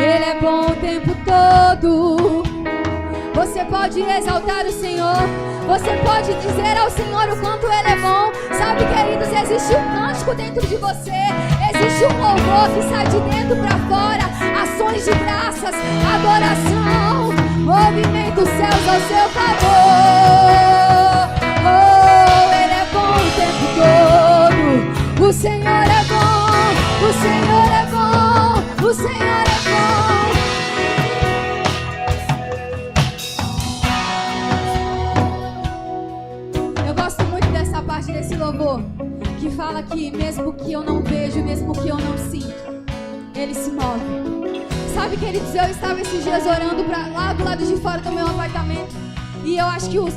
Ele é bom o tempo todo. Você pode exaltar o Senhor. Você pode dizer ao Senhor o quanto Ele é bom. Sabe, queridos, existe um cântico dentro de você. Existe um louvor que sai de dentro para fora. Ações de graças, adoração. Movimenta os céus ao seu favor. Oh, Ele é bom o tempo todo. O Senhor é bom. O Senhor é bom. O Senhor é bom. Parte desse louvor que fala que mesmo que eu não vejo, mesmo que eu não sinto, Ele se move. Sabe, queridos, eu estava esses dias orando lá do lado de fora do meu apartamento e eu acho que o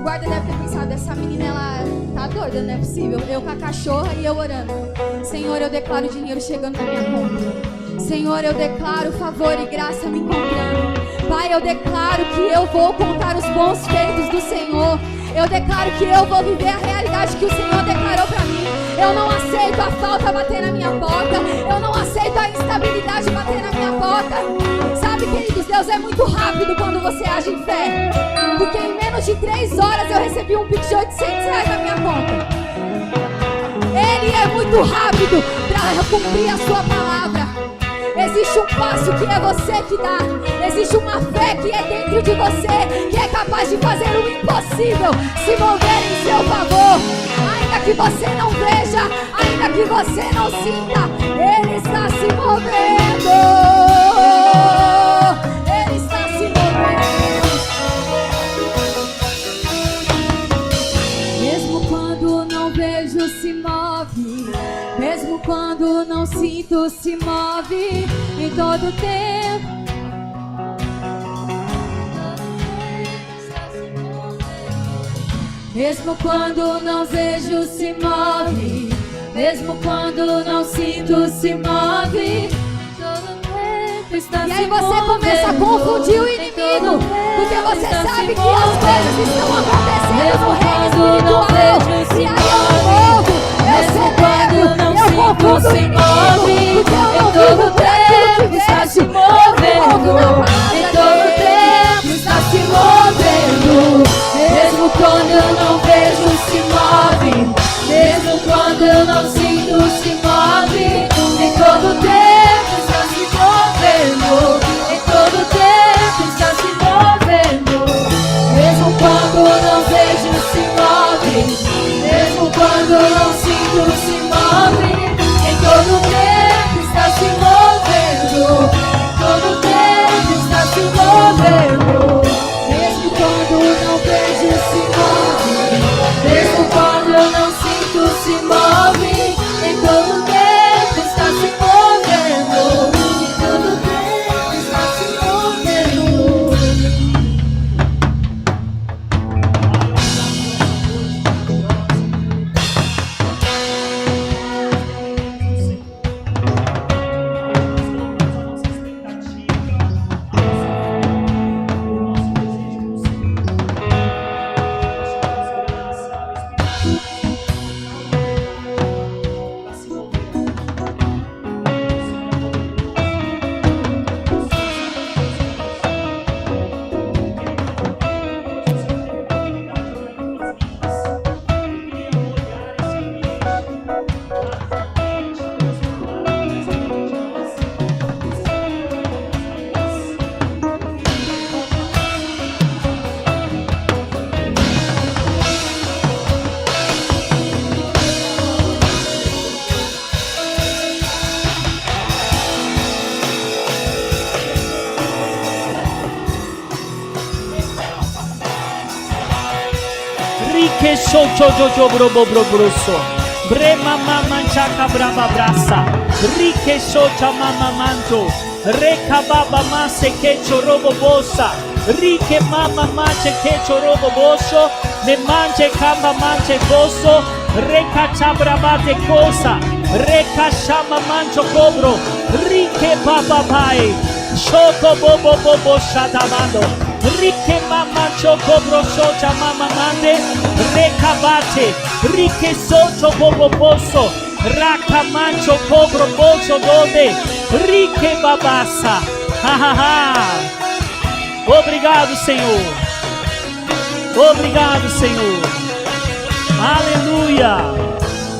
guarda deve ter pensado, essa menina, ela tá doida, não é possível. Eu com a cachorra e eu orando. Senhor, eu declaro dinheiro chegando na minha conta. Senhor, eu declaro favor e graça me encontrando. Pai, eu declaro que eu vou contar os bons feitos do Senhor. Eu declaro que eu vou viver a realidade que o Senhor declarou para mim. Eu não aceito a falta bater na minha porta. Eu não aceito a instabilidade bater na minha porta. Sabe, queridos, Deus é muito rápido quando você age em fé. Porque em menos de 3 horas eu recebi um pix de R$800 na minha conta. Ele é muito rápido para cumprir a sua palavra. Existe um passo que é você que dá. Existe uma fé que é dentro de você, que é capaz de fazer o impossível se mover em seu favor. Ainda que você não veja, ainda que você não sinta, Ele está se movendo. Ele está se movendo. Mesmo quando não vejo, se move. Mesmo quando não sinto, se move em todo tempo. Mesmo quando não vejo, se move. Mesmo quando não sinto, se move. Todo tempo está e aí você começa a confundir o inimigo, porque você sabe que as coisas estão acontecendo no reino espiritual. E aí eu movo, eu celebro, eu confundo o inimigo, porque eu não vivo daquilo que está se vejo. movendo, em todo tempo está se movendo. Mesmo quando eu não vejo, se move. Mesmo quando eu não sinto, se move. Em todo tempo está se movendo. Em todo tempo está se movendo. Mesmo quando não vejo, se move. Mesmo quando não sinto, se move. Em todo tempo está se movendo. Em todo tempo está se movendo. Mesmo quando não vejo, se move. Mesmo quando eu não sinto, se move. Em todo tempo está se movendo. Em todo tempo está se movendo. Rike socho jojo brobo brobroso. Brema mama chaka brava brasa. Rike socha mama manto. Reka baba mase kecho robo bosa. Rike mama manche kecho robo boso. Ne manche kamba manche boso. Reka chabrabate cosa. Reka shama mancho cobro. Rike baba pai. Shoko bobo bobo shatamando. Rike mama choco brosocha mama mande. Reka bate. Rike socho bobo boso. Raka mancho cobro boso dode. Rique babassa. Obrigado, Senhor. Obrigado, Senhor. Aleluia.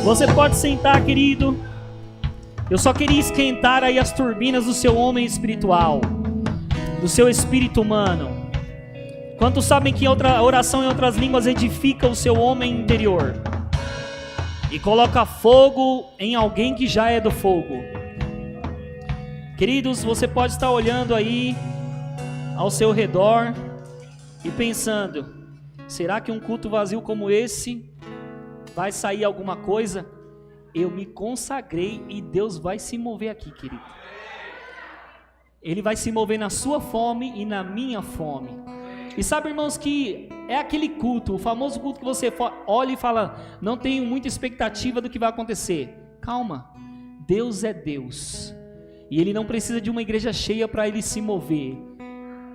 Você pode sentar, querido. Eu só queria esquentar aí as turbinas do seu homem espiritual, do seu espírito humano. Quantos sabem que oração em outras línguas edifica o seu homem interior e coloca fogo em alguém que já é do fogo? Queridos, você pode estar olhando aí ao seu redor e pensando: será que um culto vazio como esse vai sair alguma coisa? Eu me consagrei e Deus vai se mover aqui, querido. Ele vai se mover na sua fome e na minha fome. E sabe, irmãos, que é aquele culto, o famoso culto que você olha e fala: não tenho muita expectativa do que vai acontecer. Calma, Deus é Deus. E Ele não precisa de uma igreja cheia para Ele se mover.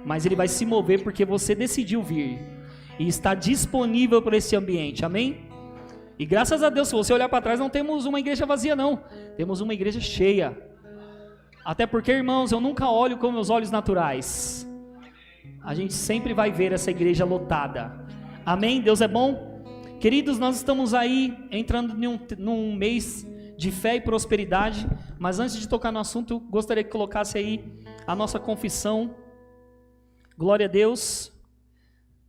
Mas Ele vai se mover porque você decidiu vir e está disponível para esse ambiente, amém? E graças a Deus, se você olhar para trás, não temos uma igreja vazia não, temos uma igreja cheia. Até porque, irmãos, eu nunca olho com meus olhos naturais. A gente sempre vai ver essa igreja lotada, amém? Deus é bom. Queridos, nós estamos aí entrando num mês de fé e prosperidade. Mas antes de tocar no assunto, gostaria que colocasse aí a nossa confissão. Glória a Deus.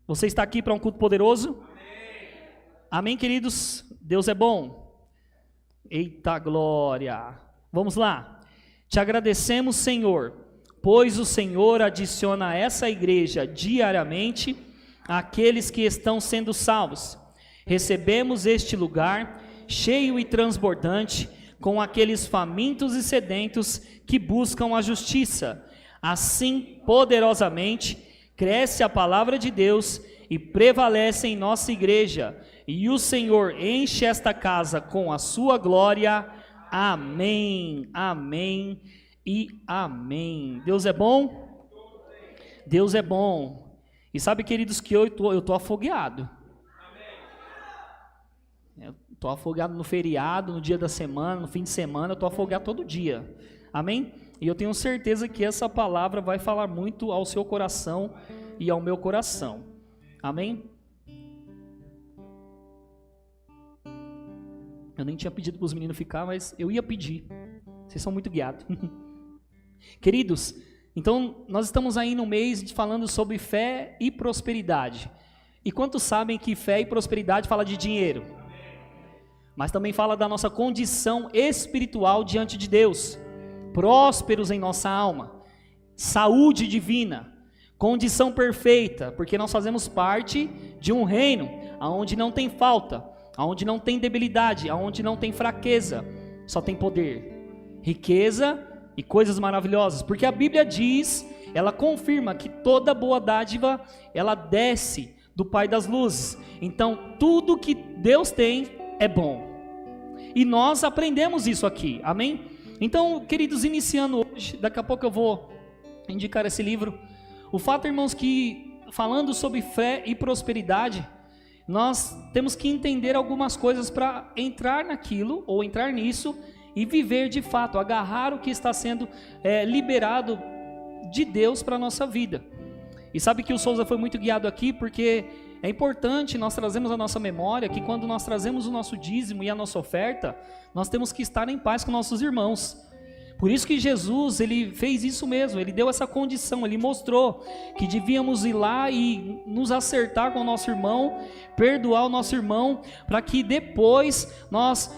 Você está aqui para um culto poderoso? Amém, queridos? Deus é bom. Eita glória. Vamos lá. Te agradecemos, Senhor, pois o Senhor adiciona a essa igreja diariamente aqueles que estão sendo salvos. Recebemos este lugar cheio e transbordante com aqueles famintos e sedentos que buscam a justiça. Assim, poderosamente, cresce a palavra de Deus e prevalece em nossa igreja, e o Senhor enche esta casa com a sua glória. Amém, amém e amém. Deus é bom? Deus é bom. E sabe, queridos, que eu tô afogueado. Estou afogado no feriado, no dia da semana, no fim de semana, eu estou afogado todo dia, amém? E eu tenho certeza que essa palavra vai falar muito ao seu coração e ao meu coração, amém? Eu nem tinha pedido para os meninos ficar, mas eu ia pedir, vocês são muito guiados. Queridos, então nós estamos aí no mês falando sobre fé e prosperidade. E quantos sabem que fé e prosperidade fala de dinheiro? Mas também fala da nossa condição espiritual diante de Deus, prósperos em nossa alma, saúde divina, condição perfeita, porque nós fazemos parte de um reino onde não tem falta, onde não tem debilidade, onde não tem fraqueza, só tem poder, riqueza e coisas maravilhosas, porque a Bíblia diz, ela confirma que toda boa dádiva, ela desce do Pai das luzes. Então tudo que Deus tem é bom. E nós aprendemos isso aqui, amém? Então, queridos, iniciando hoje, daqui a pouco eu vou indicar esse livro. O fato, irmãos, que falando sobre fé e prosperidade, nós temos que entender algumas coisas para entrar naquilo, ou entrar nisso, e viver de fato, agarrar o que está sendo liberado de Deus para a nossa vida. E sabe que o Souza foi muito guiado aqui, porque é importante nós trazermos a nossa memória que quando nós trazemos o nosso dízimo e a nossa oferta, nós temos que estar em paz com nossos irmãos. Por isso que Jesus, ele fez isso mesmo, ele deu essa condição, ele mostrou que devíamos ir lá e nos acertar com o nosso irmão, perdoar o nosso irmão, para que depois nós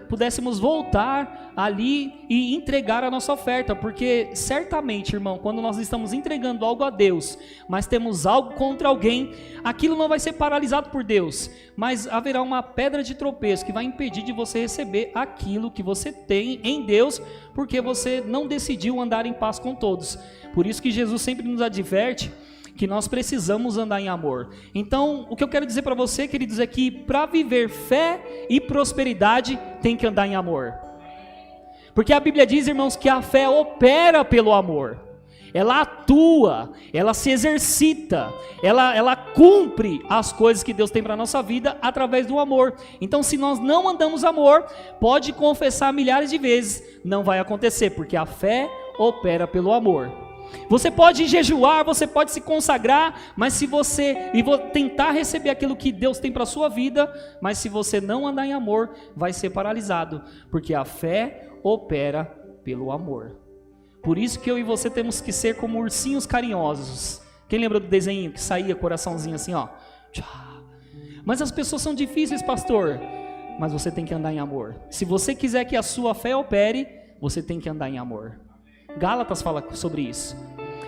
pudéssemos voltar ali e entregar a nossa oferta, porque certamente, irmão, quando nós estamos entregando algo a Deus, mas temos algo contra alguém, aquilo não vai ser paralisado por Deus, mas haverá uma pedra de tropeço que vai impedir de você receber aquilo que você tem em Deus, porque você não decidiu andar em paz com todos. Por isso que Jesus sempre nos adverte que nós precisamos andar em amor. Então, o que eu quero dizer para você, queridos, é que para viver fé e prosperidade, tem que andar em amor. Porque a Bíblia diz, irmãos, que a fé opera pelo amor. Ela atua, ela se exercita, ela cumpre as coisas que Deus tem para a nossa vida através do amor. Então, se nós não andamos amor, pode confessar milhares de vezes, não vai acontecer, porque a fé opera pelo amor. Você pode jejuar, você pode se consagrar, mas se você tentar receber aquilo que Deus tem para a sua vida, mas se você não andar em amor, vai ser paralisado, porque a fé opera pelo amor. Por isso que eu e você temos que ser como ursinhos carinhosos. Quem lembra do desenho que saía coraçãozinho assim, ó? Mas as pessoas são difíceis, pastor. Mas você tem que andar em amor. Se você quiser que a sua fé opere, você tem que andar em amor. Gálatas fala sobre isso,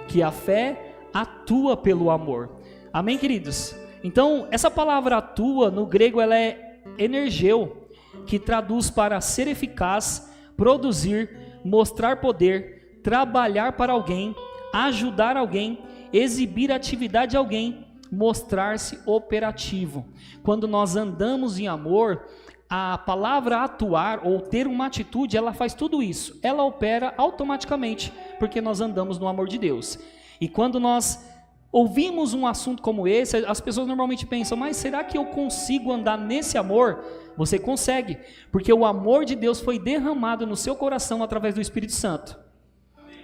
que a fé atua pelo amor. Amém, queridos? Então, essa palavra atua, no grego, ela é energeu, que traduz para ser eficaz, produzir, mostrar poder, trabalhar para alguém, ajudar alguém, exibir atividade a alguém, mostrar-se operativo. Quando nós andamos em amor, a palavra atuar ou ter uma atitude, ela faz tudo isso. Ela opera automaticamente, porque nós andamos no amor de Deus. E quando nós ouvimos um assunto como esse, as pessoas normalmente pensam, mas será que eu consigo andar nesse amor? Você consegue, porque o amor de Deus foi derramado no seu coração através do Espírito Santo.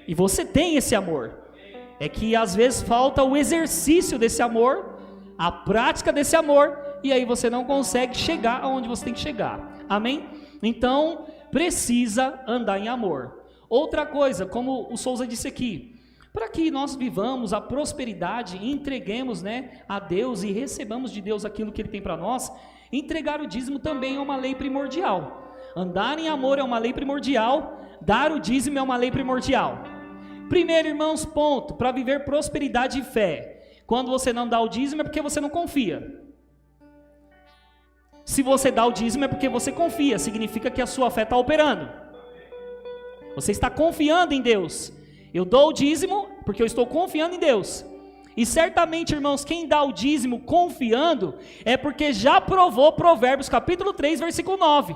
E você tem esse amor. É que às vezes falta o exercício desse amor, a prática desse amor, e aí você não consegue chegar aonde você tem que chegar. Amém? Então, precisa andar em amor. Outra coisa, como o Souza disse aqui, para que nós vivamos a prosperidade e entreguemos, a Deus e recebamos de Deus aquilo que Ele tem para nós, entregar o dízimo também é uma lei primordial. Andar em amor é uma lei primordial, dar o dízimo é uma lei primordial. Primeiro, irmãos, ponto, para viver prosperidade e fé. Quando você não dá o dízimo é porque você não confia. Se você dá o dízimo é porque você confia, significa que a sua fé está operando. Você está confiando em Deus. Eu dou o dízimo porque eu estou confiando em Deus. E certamente, irmãos, quem dá o dízimo confiando é porque já provou Provérbios capítulo 3, versículo 9.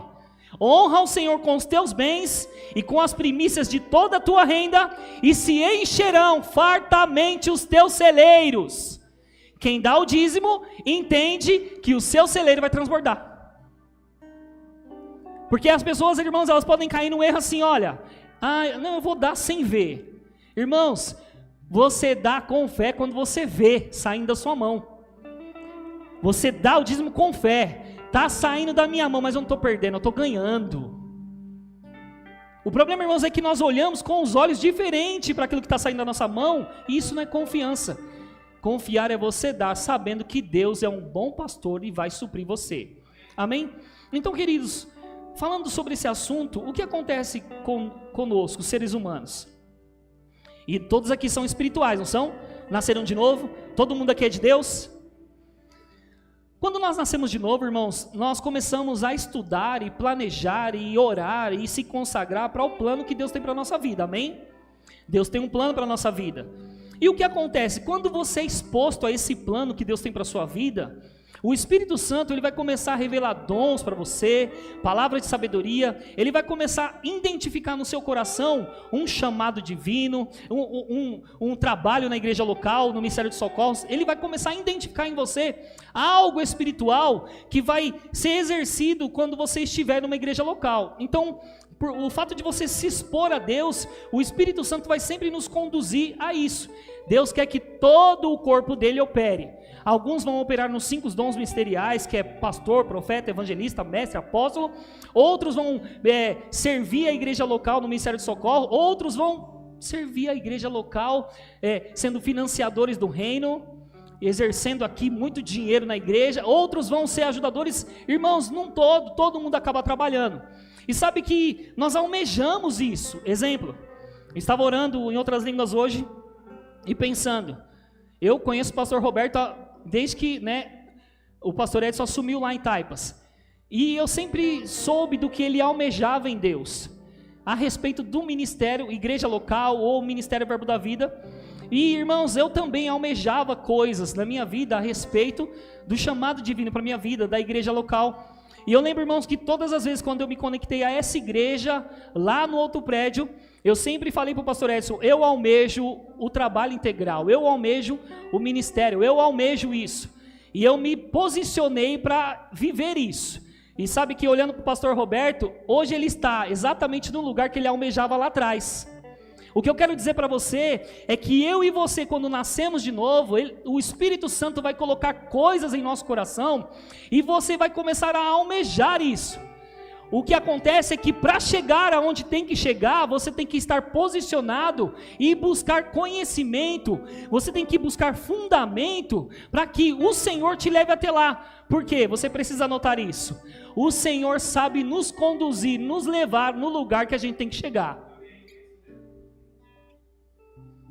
Honra o Senhor com os teus bens e com as primícias de toda a tua renda, e se encherão fartamente os teus celeiros. Quem dá o dízimo entende que o seu celeiro vai transbordar. Porque as pessoas, irmãos, elas podem cair num erro assim, olha, não, eu vou dar sem ver. Irmãos, você dá com fé quando você vê saindo da sua mão. Você dá o dízimo com fé. Está saindo da minha mão, mas eu não estou perdendo, eu estou ganhando. O problema, irmãos, é que nós olhamos com os olhos diferentes para aquilo que está saindo da nossa mão, e isso não é confiança. Confiar é você dar, sabendo que Deus é um bom pastor e vai suprir você. Amém? Então, queridos, falando sobre esse assunto, o que acontece conosco, seres humanos? E todos aqui são espirituais, não são? Nasceram de novo? Todo mundo aqui é de Deus? Quando nós nascemos de novo, irmãos, nós começamos a estudar e planejar e orar e se consagrar para o plano que Deus tem para a nossa vida, amém? Deus tem um plano para a nossa vida. E o que acontece? Quando você é exposto a esse plano que Deus tem para a sua vida, o Espírito Santo ele vai começar a revelar dons para você, palavras de sabedoria, ele vai começar a identificar no seu coração um chamado divino, um trabalho na igreja local, no Ministério de Socorros, ele vai começar a identificar em você algo espiritual que vai ser exercido quando você estiver numa igreja local. Então, o fato de você se expor a Deus, o Espírito Santo vai sempre nos conduzir a isso. Deus quer que todo o corpo dele opere. Alguns vão operar nos 5 dons ministeriais, que é pastor, profeta, evangelista, mestre, apóstolo. Outros vão servir a igreja local no Ministério de Socorro. Outros vão servir a igreja local, sendo financiadores do reino, exercendo aqui muito dinheiro na igreja. Outros vão ser ajudadores. Irmãos, num todo mundo acaba trabalhando. E sabe que nós almejamos isso. Exemplo, eu estava orando em outras línguas hoje e pensando, eu conheço o pastor Roberto desde que o pastor Edson assumiu lá em Taipas, e eu sempre soube do que ele almejava em Deus, a respeito do ministério, igreja local ou ministério Verbo da Vida. E irmãos, eu também almejava coisas na minha vida a respeito do chamado divino para a minha vida, da igreja local. E eu lembro, irmãos, que todas as vezes quando eu me conectei a essa igreja, lá no outro prédio, eu sempre falei para o pastor Edson, eu almejo o trabalho integral, eu almejo o ministério, eu almejo isso. E eu me posicionei para viver isso. E sabe que olhando para o pastor Roberto, hoje ele está exatamente no lugar que ele almejava lá atrás. O que eu quero dizer para você é que eu e você, quando nascemos de novo, o Espírito Santo vai colocar coisas em nosso coração e você vai começar a almejar isso. O que acontece é que para chegar aonde tem que chegar, você tem que estar posicionado e buscar conhecimento, você tem que buscar fundamento para que o Senhor te leve até lá. Por quê? Você precisa anotar isso. O Senhor sabe nos conduzir, nos levar no lugar que a gente tem que chegar.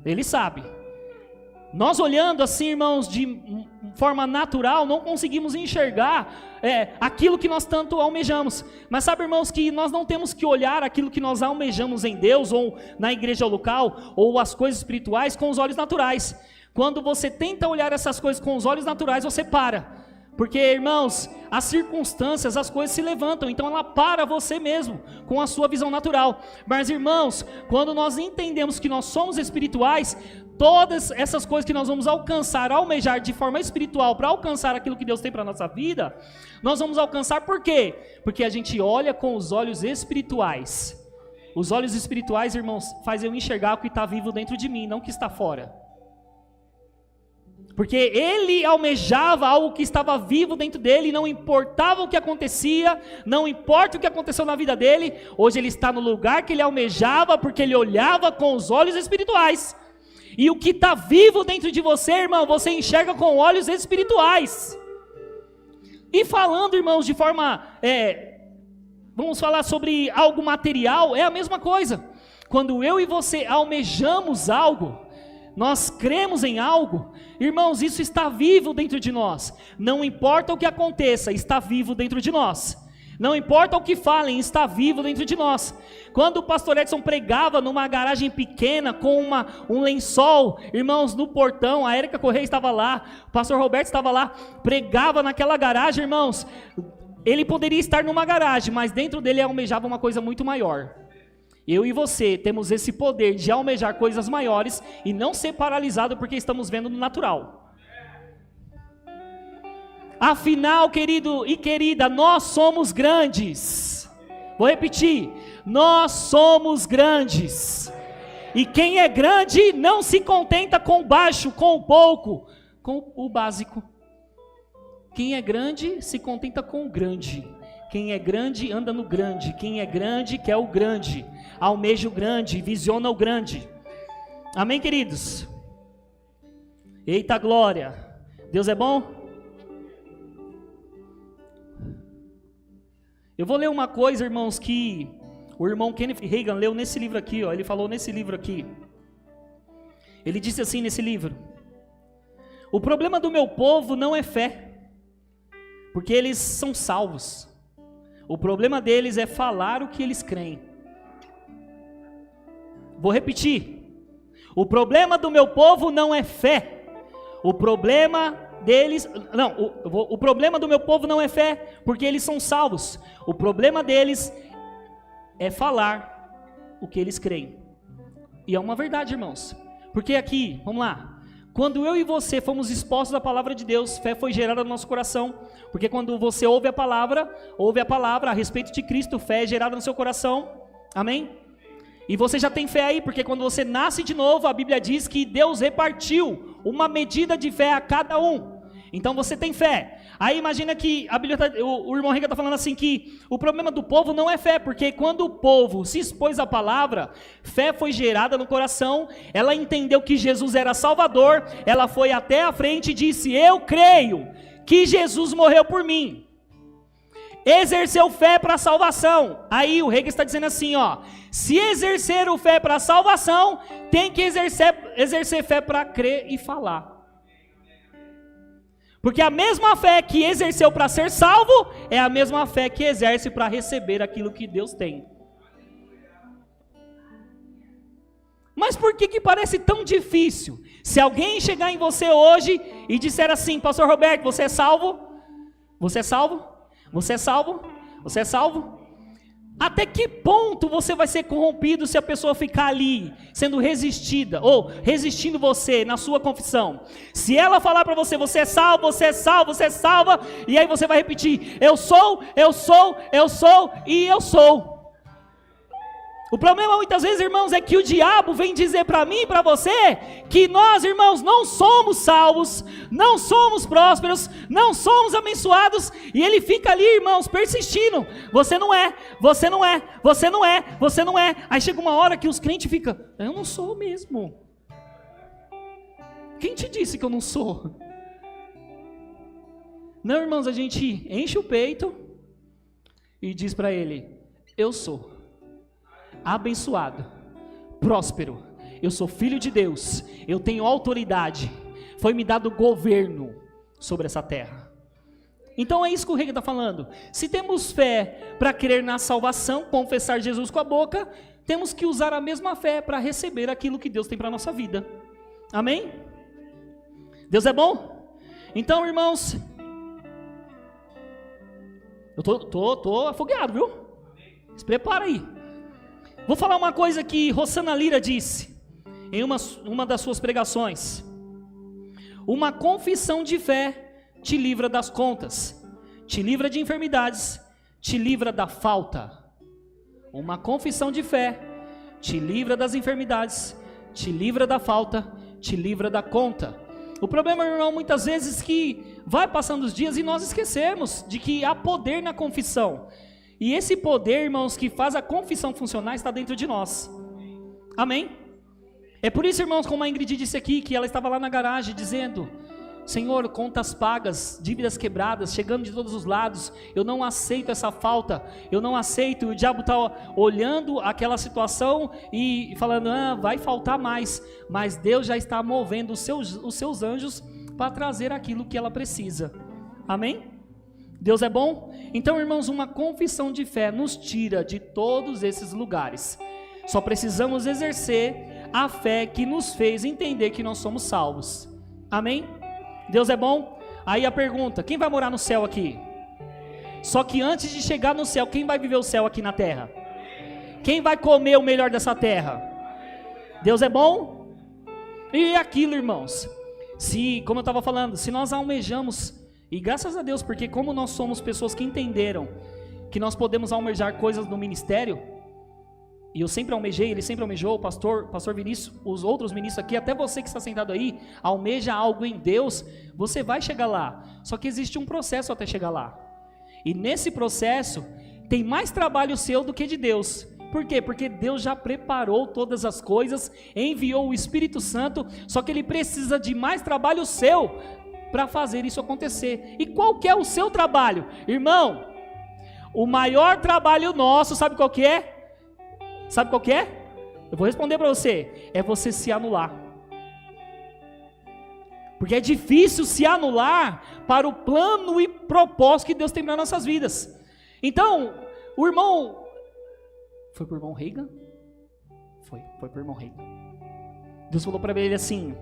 Ele sabe. Nós olhando assim, irmãos, de forma natural, não conseguimos enxergar aquilo que nós tanto almejamos. Mas sabe, irmãos, que nós não temos que olhar aquilo que nós almejamos em Deus, ou na igreja local, ou as coisas espirituais com os olhos naturais. Quando você tenta olhar essas coisas com os olhos naturais, você para. Porque, irmãos, as circunstâncias, as coisas se levantam, então ela para você mesmo, com a sua visão natural. Mas, irmãos, quando nós entendemos que nós somos espirituais, todas essas coisas que nós vamos alcançar, almejar de forma espiritual, para alcançar aquilo que Deus tem para a nossa vida, nós vamos alcançar por quê? Porque a gente olha com os olhos espirituais. Os olhos espirituais, irmãos, fazem eu enxergar o que está vivo dentro de mim, não o que está fora. Porque ele almejava algo que estava vivo dentro dele, não importava o que acontecia, não importa o que aconteceu na vida dele, hoje ele está no lugar que ele almejava, porque ele olhava com os olhos espirituais. E o que está vivo dentro de você, irmão, você enxerga com olhos espirituais. E falando, irmãos, de forma, vamos falar sobre algo material, é a mesma coisa. Quando eu e você almejamos algo, nós cremos em algo, irmãos, isso está vivo dentro de nós. Não importa o que aconteça, está vivo dentro de nós. Não importa o que falem, está vivo dentro de nós. Quando o pastor Edson pregava numa garagem pequena, com um lençol, irmãos, no portão, a Érica Correia estava lá, o pastor Roberto estava lá, pregava naquela garagem, irmãos, ele poderia estar numa garagem, mas dentro dele almejava uma coisa muito maior. Eu e você temos esse poder de almejar coisas maiores e não ser paralisado porque estamos vendo no natural. Afinal, querido e querida, nós somos grandes. Vou repetir, nós somos grandes. E quem é grande não se contenta com o baixo, com o pouco, com o básico. Quem é grande se contenta com o grande. Quem é grande anda no grande. Quem é grande quer o grande. Almeja o grande, visiona o grande. Amém, queridos? Eita glória! Deus é bom? Eu vou ler uma coisa, irmãos, que o irmão Kenneth Hagin leu nesse livro aqui, ó. Ele falou nesse livro aqui. Ele disse assim nesse livro: o problema do meu povo não é fé, porque eles são salvos. O problema deles é falar o que eles creem. Vou repetir. O problema do meu povo não é fé. O problema deles... Não, o problema do meu povo não é fé, porque eles são salvos. O problema deles é falar o que eles creem. E é uma verdade, irmãos. Porque aqui, vamos lá. Quando eu e você fomos expostos à palavra de Deus, fé foi gerada no nosso coração. Porque quando você ouve a palavra a respeito de Cristo, fé é gerada no seu coração. Amém? E você já tem fé aí, porque quando você nasce de novo, a Bíblia diz que Deus repartiu uma medida de fé a cada um. Então você tem fé. Aí imagina que a Bíblia o irmão Riga está falando assim que o problema do povo não é fé, porque quando o povo se expôs à palavra, fé foi gerada no coração, ela entendeu que Jesus era Salvador, ela foi até a frente e disse: eu creio que Jesus morreu por mim. Exerceu fé para a salvação. Aí o rei está dizendo assim, ó: se exercer o fé para a salvação, tem que exercer fé para crer e falar. Porque a mesma fé que exerceu para ser salvo é a mesma fé que exerce para receber aquilo que Deus tem. Mas por que parece tão difícil? Se alguém chegar em você hoje e disser assim: pastor Roberto, você é salvo? Você é salvo? Você é salvo? Você é salvo? Até que ponto você vai ser corrompido se a pessoa ficar ali, sendo resistida, ou resistindo você na sua confissão? Se ela falar para você: você é salvo, você é salvo, você é salva, e aí você vai repetir: eu sou, eu sou, eu sou e eu sou. O problema muitas vezes, irmãos, é que o diabo vem dizer para mim e para você que nós, irmãos, não somos salvos, não somos prósperos, não somos abençoados, e ele fica ali, irmãos, persistindo. Você não é, você não é, você não é, você não é. Aí chega uma hora que os crentes ficam, eu não sou mesmo. Quem te disse que eu não sou? Não, irmãos, a gente enche o peito e diz para ele, eu sou abençoado, próspero, eu sou filho de Deus, eu tenho autoridade, foi me dado governo sobre essa terra. Então é isso que o rei está falando. Se temos fé para crer na salvação, confessar Jesus com a boca, temos que usar a mesma fé para receber aquilo que Deus tem para a nossa vida. Amém? Deus é bom? Então, irmãos, eu tô afogueado, viu? Se prepara aí. Vou falar uma coisa que Rosana Lira disse em uma das suas pregações. Uma confissão de fé te livra das contas, te livra de enfermidades, te livra da falta. Uma confissão de fé te livra das enfermidades, te livra da falta, te livra da conta. O problema, irmão, muitas vezes que vai passando os dias e nós esquecemos de que há poder na confissão. E esse poder, irmãos, que faz a confissão funcionar, está dentro de nós. Amém? É por isso, irmãos, como a Ingrid disse aqui, que ela estava lá na garagem dizendo, Senhor, contas pagas, dívidas quebradas, chegando de todos os lados, eu não aceito essa falta, eu não aceito. O diabo está olhando aquela situação e falando, vai faltar mais, mas Deus já está movendo os seus anjos para trazer aquilo que ela precisa. Amém? Deus é bom? Então, irmãos, uma confissão de fé nos tira de todos esses lugares. Só precisamos exercer a fé que nos fez entender que nós somos salvos. Amém? Deus é bom? Aí a pergunta, quem vai morar no céu aqui? Só que antes de chegar no céu, quem vai viver o céu aqui na terra? Quem vai comer o melhor dessa terra? Deus é bom? E aquilo, irmãos, como eu estava falando, se nós almejamos, e graças a Deus, porque como nós somos pessoas que entenderam que nós podemos almejar coisas no ministério, e eu sempre almejei, ele sempre almejou, o pastor Vinícius, os outros ministros aqui, até você que está sentado aí, almeja algo em Deus, você vai chegar lá, só que existe um processo até chegar lá, e nesse processo, tem mais trabalho seu do que de Deus. Por quê? Porque Deus já preparou todas as coisas, enviou o Espírito Santo, só que ele precisa de mais trabalho seu, para fazer isso acontecer. E qual que é o seu trabalho? Irmão, o maior trabalho nosso, sabe qual que é? Sabe qual que é? Eu vou responder para você. É você se anular. Porque é difícil se anular para o plano e propósito que Deus tem para nossas vidas. Então, o irmão... Foi para o irmão Reagan? Foi para o irmão Reagan. Deus falou para ele assim...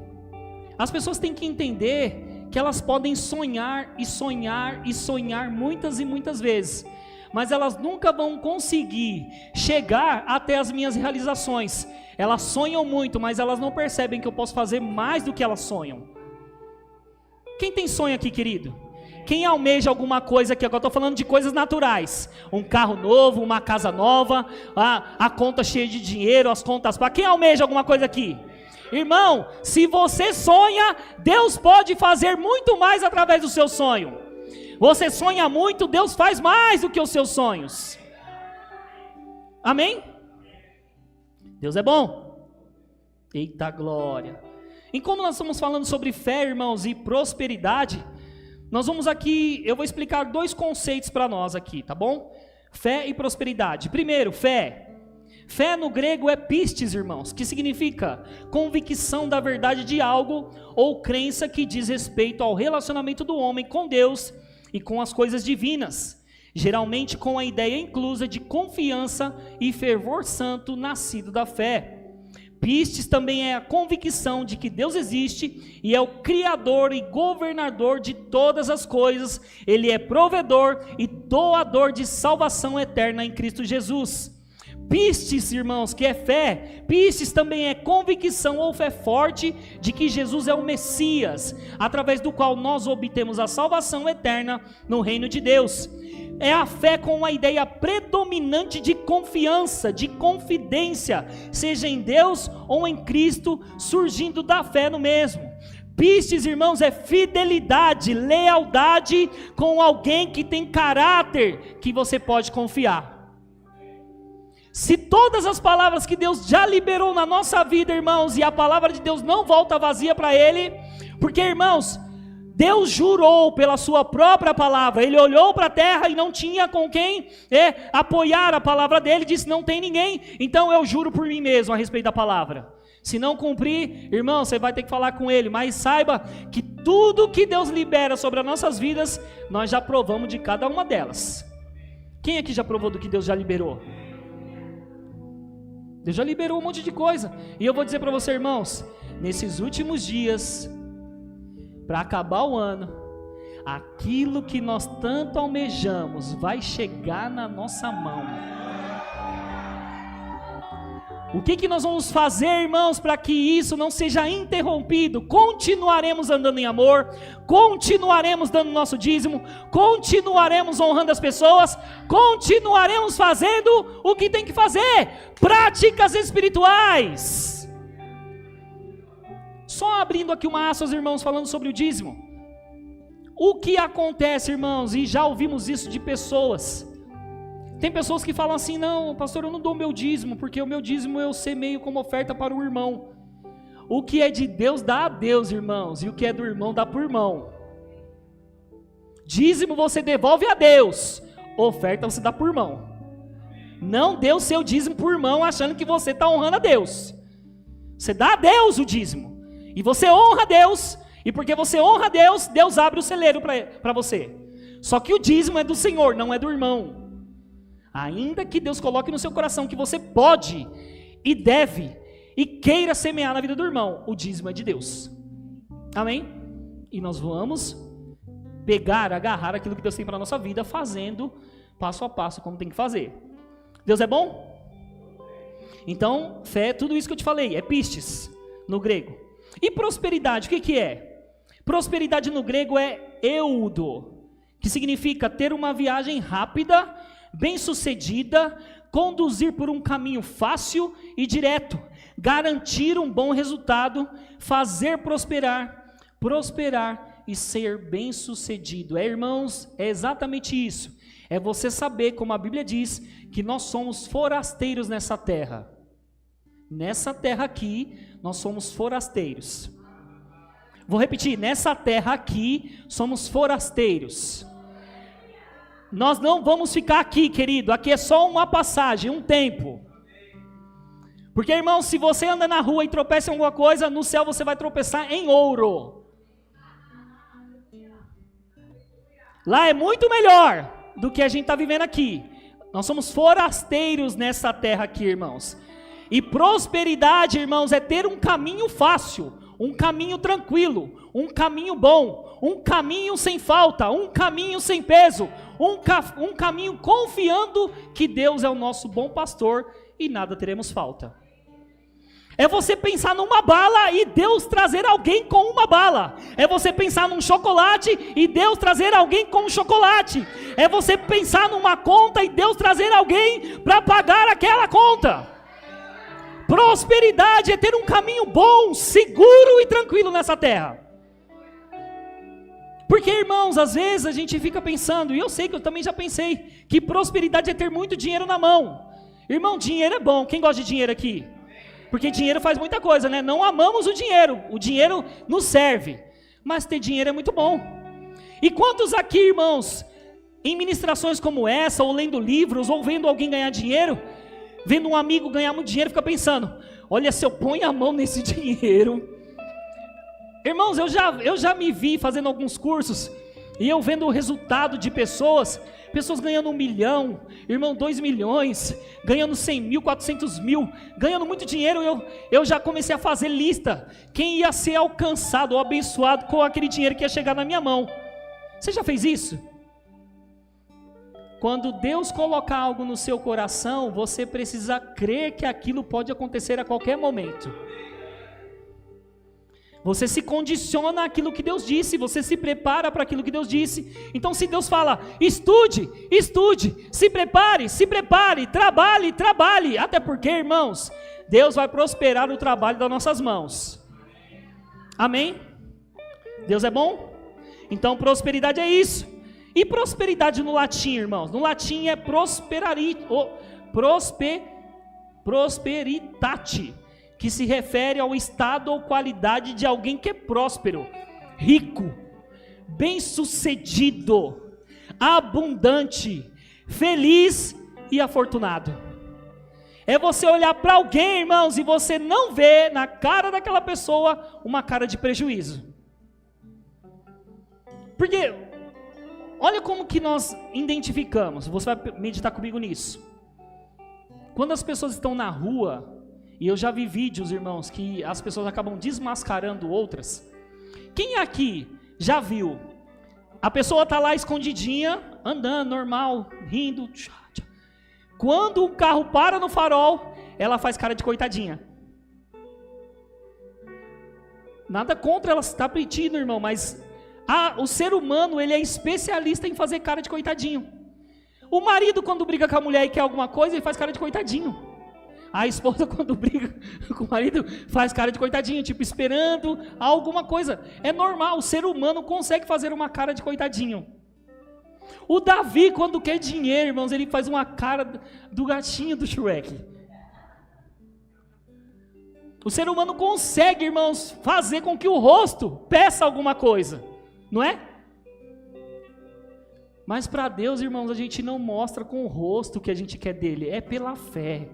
As pessoas têm que entender que elas podem sonhar e sonhar e sonhar muitas e muitas vezes, mas elas nunca vão conseguir chegar até as minhas realizações. Elas sonham muito, mas elas não percebem que eu posso fazer mais do que elas sonham. Quem tem sonho aqui, querido? Quem almeja alguma coisa aqui? Agora eu estou falando de coisas naturais. Um carro novo, uma casa nova, a conta cheia de dinheiro, as contas pagas. Quem almeja alguma coisa aqui? Irmão, se você sonha, Deus pode fazer muito mais através do seu sonho. Você sonha muito, Deus faz mais do que os seus sonhos. Amém? Deus é bom. Eita glória. E como nós estamos falando sobre fé, irmãos, e prosperidade, nós vamos aqui, eu vou explicar dois conceitos para nós aqui, tá bom? Fé e prosperidade. Primeiro, fé. Fé no grego é pistes, irmãos, que significa convicção da verdade de algo ou crença que diz respeito ao relacionamento do homem com Deus e com as coisas divinas, geralmente com a ideia inclusa de confiança e fervor santo nascido da fé. Pistes também é a convicção de que Deus existe e é o criador e governador de todas as coisas. Ele é provedor e doador de salvação eterna em Cristo Jesus. Pistes, irmãos, que é fé. Pistes também é convicção ou fé forte de que Jesus é o Messias, através do qual nós obtemos a salvação eterna no reino de Deus. é a fé com uma ideia predominante de confiança, de confidência, seja em Deus ou em Cristo, surgindo da fé no mesmo. Pistes, irmãos, é fidelidade, lealdade com alguém que tem caráter que você pode confiar. Se todas as palavras que Deus já liberou na nossa vida, irmãos, e a palavra de Deus não volta vazia para Ele, porque, irmãos, Deus jurou pela sua própria palavra. Ele olhou para a terra e não tinha com quem apoiar a palavra dele, disse: não tem ninguém, então eu juro por mim mesmo a respeito da palavra. Se não cumprir, irmão, você vai ter que falar com ele, mas saiba que tudo que Deus libera sobre as nossas vidas, nós já provamos de cada uma delas. Quem aqui já provou do que Deus já liberou? Deus já liberou um monte de coisa. E eu vou dizer para você, irmãos, nesses últimos dias, para acabar o ano, aquilo que nós tanto almejamos vai chegar na nossa mão. O que nós vamos fazer, irmãos, para que isso não seja interrompido? Continuaremos andando em amor, continuaremos dando nosso dízimo, continuaremos honrando as pessoas, continuaremos fazendo o que tem que fazer, práticas espirituais. Só abrindo aqui uma aspas, irmãos, falando sobre o dízimo. O que acontece, irmãos, e já ouvimos isso de pessoas. Tem pessoas que falam assim: não, pastor, eu não dou meu dízimo, porque o meu dízimo eu semeio como oferta para o irmão. O que é de Deus dá a Deus, irmãos, e o que é do irmão dá para o irmão. Dízimo você devolve a Deus, oferta você dá para o irmão. Não dê o seu dízimo para o irmão achando que você está honrando a Deus. Você dá a Deus o dízimo, e você honra a Deus, e porque você honra a Deus, Deus abre o celeiro para você. Só que o dízimo é do Senhor, não é do irmão. Ainda que Deus coloque no seu coração que você pode e deve e queira semear na vida do irmão, o dízimo é de Deus. Amém? E nós vamos pegar, agarrar aquilo que Deus tem para a nossa vida, fazendo passo a passo como tem que fazer. Deus é bom? Então, fé, tudo isso que eu te falei, é pistes no grego. E prosperidade, o que é? Prosperidade no grego é eudo, que significa ter uma viagem rápida, bem-sucedida, conduzir por um caminho fácil e direto, garantir um bom resultado, fazer prosperar e ser bem-sucedido. Irmãos, é exatamente isso. É você saber, como a Bíblia diz, que nós somos forasteiros nessa terra. Nessa terra aqui, nós somos forasteiros. Vou repetir, nessa terra aqui, somos forasteiros. Nós não vamos ficar aqui, querido, aqui é só uma passagem, um tempo. Porque, irmão, se você anda na rua e tropeça em alguma coisa, no céu você vai tropeçar em ouro. Lá é muito melhor do que a gente está vivendo aqui. Nós somos forasteiros nessa terra aqui, irmãos. E prosperidade, irmãos, é ter um caminho fácil, um caminho tranquilo, um caminho bom, um caminho sem falta, um caminho sem peso, um caminho confiando que Deus é o nosso bom pastor e nada teremos falta. É você pensar numa bala e Deus trazer alguém com uma bala. É você pensar num chocolate e Deus trazer alguém com um chocolate. É você pensar numa conta e Deus trazer alguém para pagar aquela conta. Prosperidade é ter um caminho bom, seguro e tranquilo nessa terra. Porque, irmãos, às vezes a gente fica pensando, e eu sei que eu também já pensei, que prosperidade é ter muito dinheiro na mão. Irmão, dinheiro é bom. Quem gosta de dinheiro aqui? Porque dinheiro faz muita coisa, né? Não amamos o dinheiro nos serve. Mas ter dinheiro é muito bom. E quantos aqui, irmãos, em ministrações como essa, ou lendo livros, ou vendo alguém ganhar dinheiro, vendo um amigo ganhar muito dinheiro, fica pensando: olha, se eu ponho a mão nesse dinheiro... Irmãos, eu já me vi fazendo alguns cursos, e eu vendo o resultado de pessoas ganhando 1 milhão, irmão, 2 milhões, ganhando 100 mil, 400 mil, ganhando muito dinheiro. Eu já comecei a fazer lista, quem ia ser alcançado ou abençoado com aquele dinheiro que ia chegar na minha mão. Você já fez isso? Quando Deus colocar algo no seu coração, você precisa crer que aquilo pode acontecer a qualquer momento. Você se condiciona àquilo que Deus disse, você se prepara para aquilo que Deus disse. Então se Deus fala, estude, se prepare, trabalhe. Até porque, irmãos, Deus vai prosperar o trabalho das nossas mãos. Amém? Deus é bom? Então prosperidade é isso. E prosperidade no latim, irmãos? No latim é prosperitate, que se refere ao estado ou qualidade de alguém que é próspero, rico, bem-sucedido, abundante, feliz e afortunado. É você olhar para alguém, irmãos, e você não vê na cara daquela pessoa uma cara de prejuízo. Porque, olha como que nós identificamos, você vai meditar comigo nisso. Quando as pessoas estão na rua, e eu já vi vídeos, irmãos, que as pessoas acabam desmascarando outras. Quem aqui já viu? A pessoa está lá escondidinha, andando, normal, rindo. Quando o carro para no farol, ela faz cara de coitadinha. Nada contra ela estar pedindo, irmão, mas o ser humano, ele é especialista em fazer cara de coitadinho. O marido, quando briga com a mulher e quer alguma coisa, ele faz cara de coitadinho. A esposa, quando briga com o marido, faz cara de coitadinho, tipo, esperando alguma coisa. É normal, o ser humano consegue fazer uma cara de coitadinho. O Davi, quando quer dinheiro, irmãos, ele faz uma cara do gatinho do Shrek. O ser humano consegue, irmãos, fazer com que o rosto peça alguma coisa, não é? Mas para Deus, irmãos, a gente não mostra com o rosto o que a gente quer dele, é pela fé.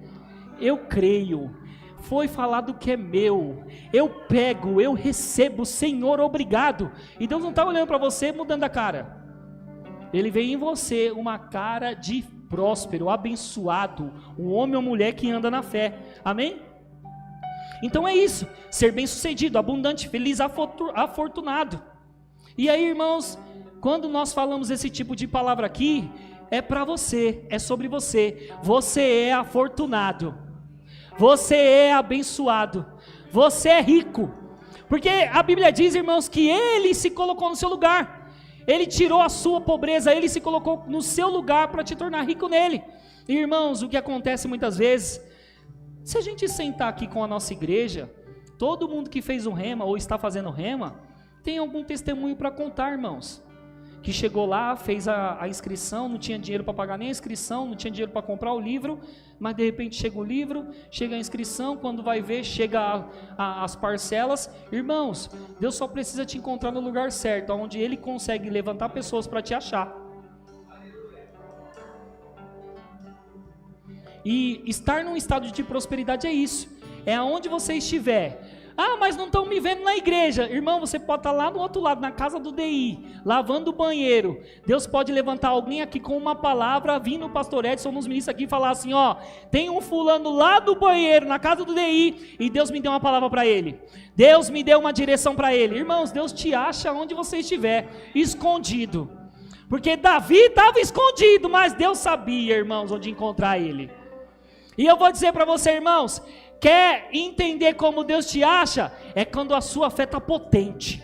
Eu creio, foi falado que é meu, eu pego, eu recebo, Senhor, obrigado. E Deus não está olhando para você mudando a cara. Ele vê em você uma cara de próspero, abençoado, um homem ou mulher que anda na fé. Amém? Então é isso, ser bem-sucedido, abundante, feliz, afortunado. E aí, irmãos, quando nós falamos esse tipo de palavra aqui, é para você, é sobre você. Você é afortunado. Você é abençoado, você é rico, porque a Bíblia diz, irmãos, que Ele se colocou no seu lugar, Ele tirou a sua pobreza, Ele se colocou no seu lugar para te tornar rico nele. E, irmãos, o que acontece muitas vezes, se a gente sentar aqui com a nossa igreja, todo mundo que fez um rema ou está fazendo rema, tem algum testemunho para contar, irmãos. Que chegou lá, fez a inscrição, não tinha dinheiro para pagar nem a inscrição, não tinha dinheiro para comprar o livro, mas de repente chega o livro, chega a inscrição, quando vai ver, chega as parcelas. Irmãos, Deus só precisa te encontrar no lugar certo, onde Ele consegue levantar pessoas para te achar. E estar num estado de prosperidade é isso, é aonde você estiver. Ah, mas não estão me vendo na igreja. Irmão, você pode estar lá no outro lado, na casa do DI, lavando o banheiro. Deus pode levantar alguém aqui com uma palavra, vir no pastor Edson, nos ministros aqui e falar assim, ó, tem um fulano lá do banheiro, na casa do DI, e Deus me deu uma palavra para ele. Deus me deu uma direção para ele. Irmãos, Deus te acha onde você estiver, escondido. Porque Davi estava escondido, mas Deus sabia, irmãos, onde encontrar ele. E eu vou dizer para você, irmãos, quer entender como Deus te acha? É quando a sua fé está potente.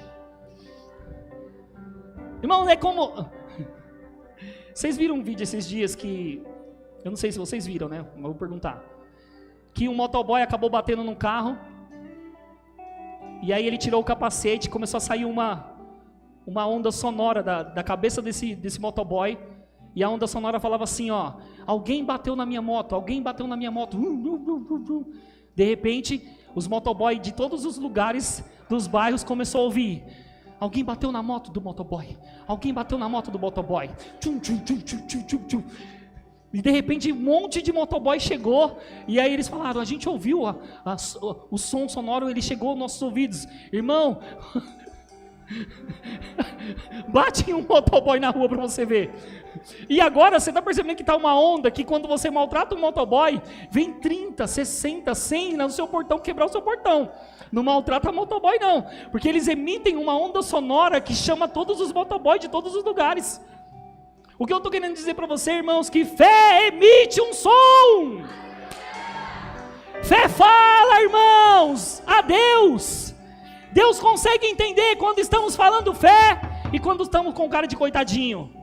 Irmão, é como... Vocês viram um vídeo esses dias que... Eu não sei se vocês viram, né? Mas vou perguntar. Que um motoboy acabou batendo num carro. E aí ele tirou o capacete, começou a sair uma onda sonora da cabeça desse motoboy. E a onda sonora falava assim, ó, alguém bateu na minha moto, alguém bateu na minha moto. De repente, os motoboys de todos os lugares dos bairros começou a ouvir, alguém bateu na moto do motoboy, alguém bateu na moto do motoboy. E de repente um monte de motoboy chegou, e aí eles falaram, a gente ouviu o som sonoro, ele chegou aos nossos ouvidos. Irmão, bate em um motoboy na rua para você ver. E agora você está percebendo que está uma onda que quando você maltrata um motoboy, vem 30, 60, 100 no seu portão quebrar o seu portão. Não maltrata motoboy não, porque eles emitem uma onda sonora que chama todos os motoboys de todos os lugares. O que eu estou querendo dizer para você, irmãos, que fé emite um som. Fé fala, irmãos, a Deus. Deus consegue entender quando estamos falando fé e quando estamos com cara de coitadinho.